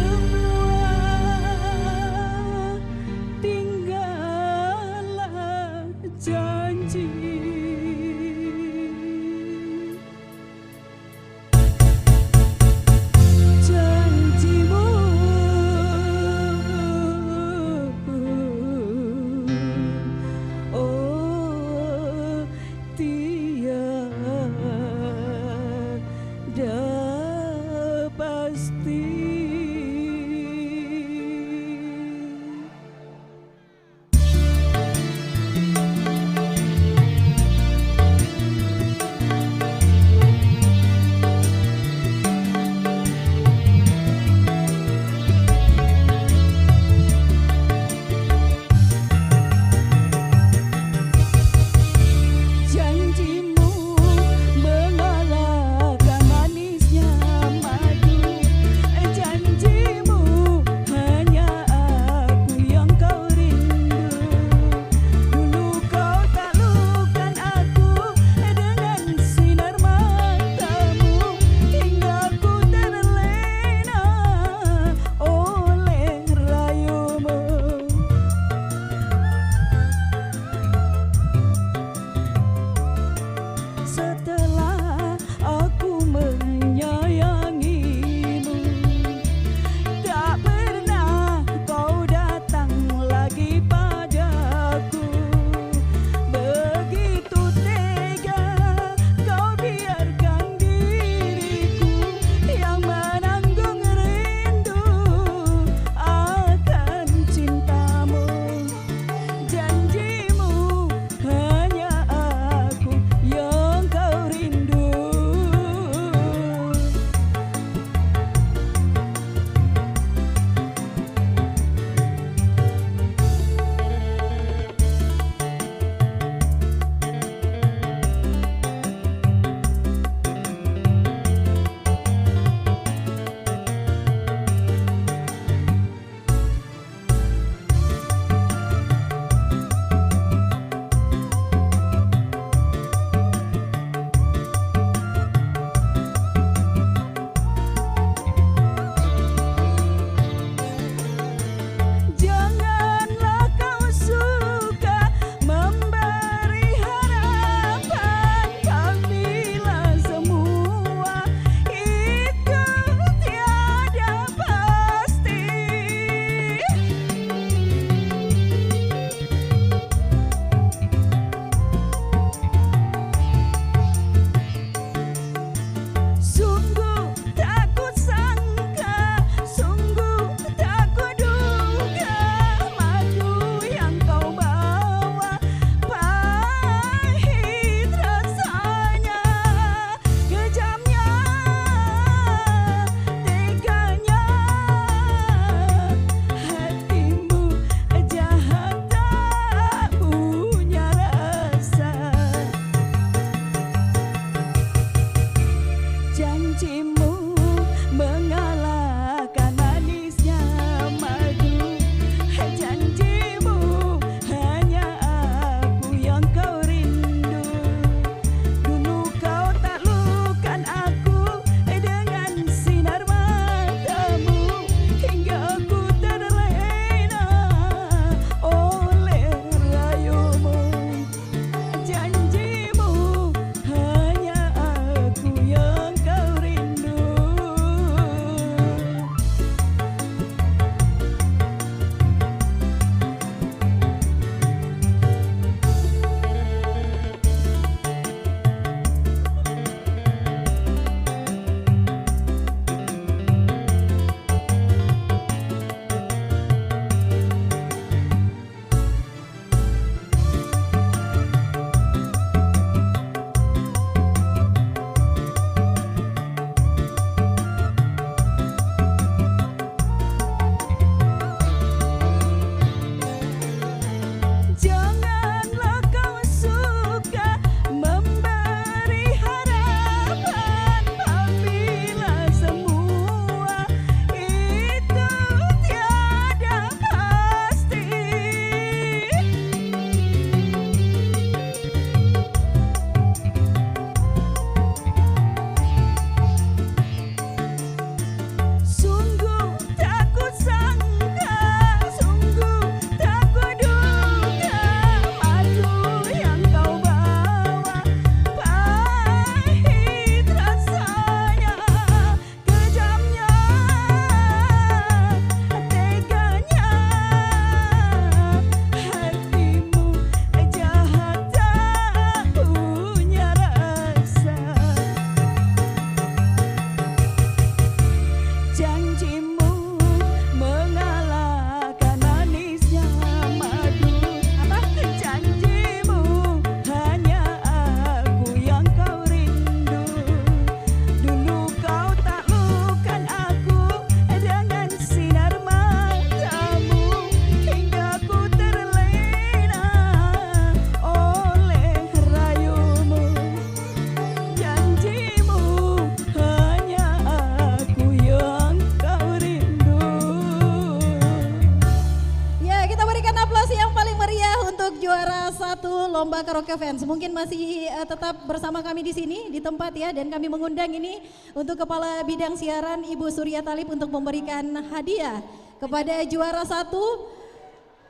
satu lomba karaoke fans. Mungkin masih tetap bersama kami di sini di tempat ya, dan kami mengundang ini untuk Kepala Bidang Siaran Ibu Surya Talib untuk memberikan hadiah kepada juara 1.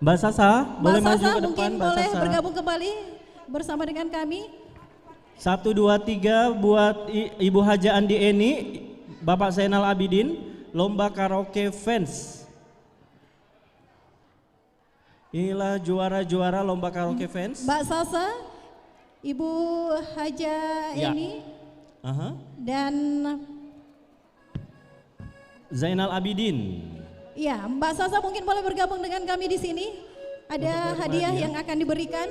Mbak Sasa, boleh Mbak maju Sasa ke depan, mungkin Mbak boleh Sasa. bergabung kembali bersama dengan kami. 1, 2, 3 buat Ibu Haja Andi Eni, Bapak Zainal Abidin, lomba karaoke fans. Inilah juara-juara lomba karaoke fans. Mbak Sasa, Ibu Haja Ya. Eni, dan Zainal Abidin. ya Mbak Sasa mungkin boleh bergabung dengan kami di sini. Ada hadiah yang akan diberikan.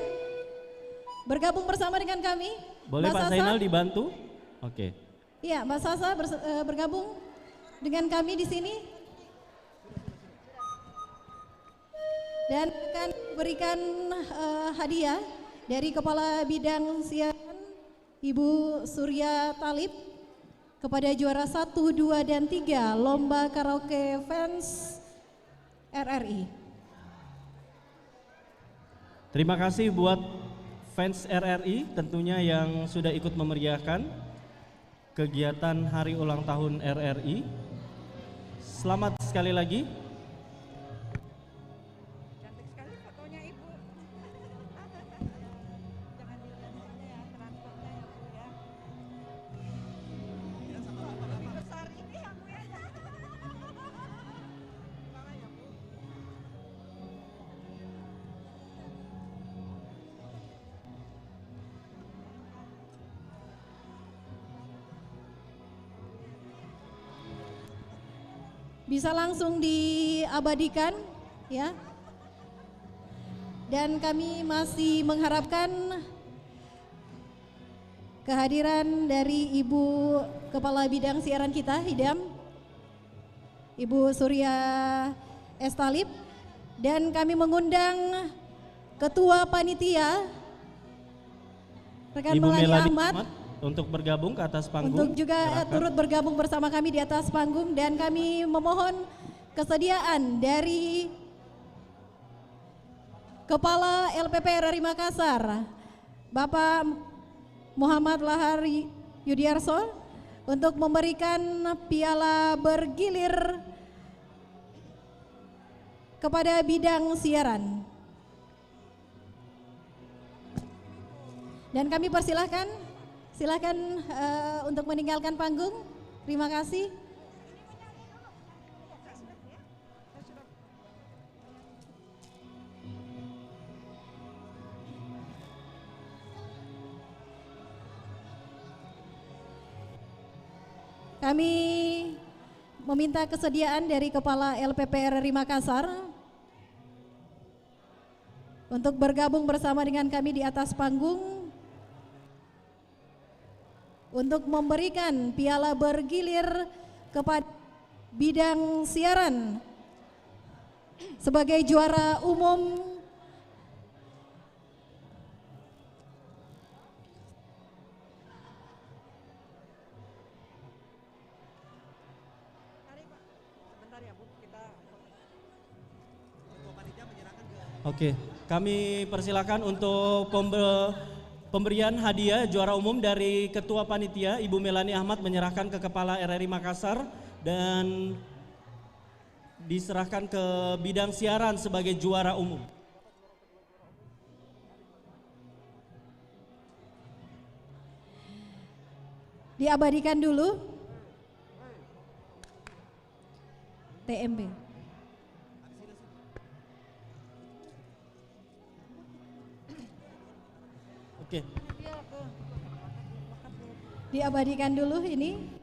Bergabung bersama dengan kami. Boleh Mbak Pak Sasa? Zainal dibantu? Oke. Iya, Mbak Sasa bergabung dengan kami di sini. Dan akan berikan hadiah dari Kepala Bidang Siaran Ibu Surya Talib kepada juara 1, 2, dan 3 lomba karaoke fans RRI. Terima kasih buat fans RRI tentunya yang sudah ikut memeriahkan kegiatan hari ulang tahun RRI. Selamat sekali lagi. Bisa langsung diabadikan ya. Dan kami masih mengharapkan kehadiran dari Ibu Kepala Bidang Siaran kita, Hidam, Ibu Surya S. Talib, dan kami mengundang Ketua Panitia rekan Ibu Melani Melani Ahmad untuk bergabung ke atas panggung. untuk juga Silakan. turut bergabung bersama kami di atas panggung, dan kami memohon kesediaan dari Kepala LPP RRI Makassar, Bapak Muhammad Lahar Yudiarso, untuk memberikan piala bergilir kepada bidang siaran. Dan kami persilahkan, untuk meninggalkan panggung. Terima kasih. Kami meminta kesediaan dari Kepala LPP RRI Makassar untuk bergabung bersama dengan kami di atas panggung untuk memberikan piala bergilir kepada bidang siaran sebagai juara umum Oke, kami persilakan untuk pemberian hadiah juara umum dari Ketua Panitia Ibu Melani Ahmad menyerahkan ke Kepala RRI Makassar dan diserahkan ke bidang siaran sebagai juara umum. diabadikan dulu. TMB. Oke. Diabadikan dulu ini.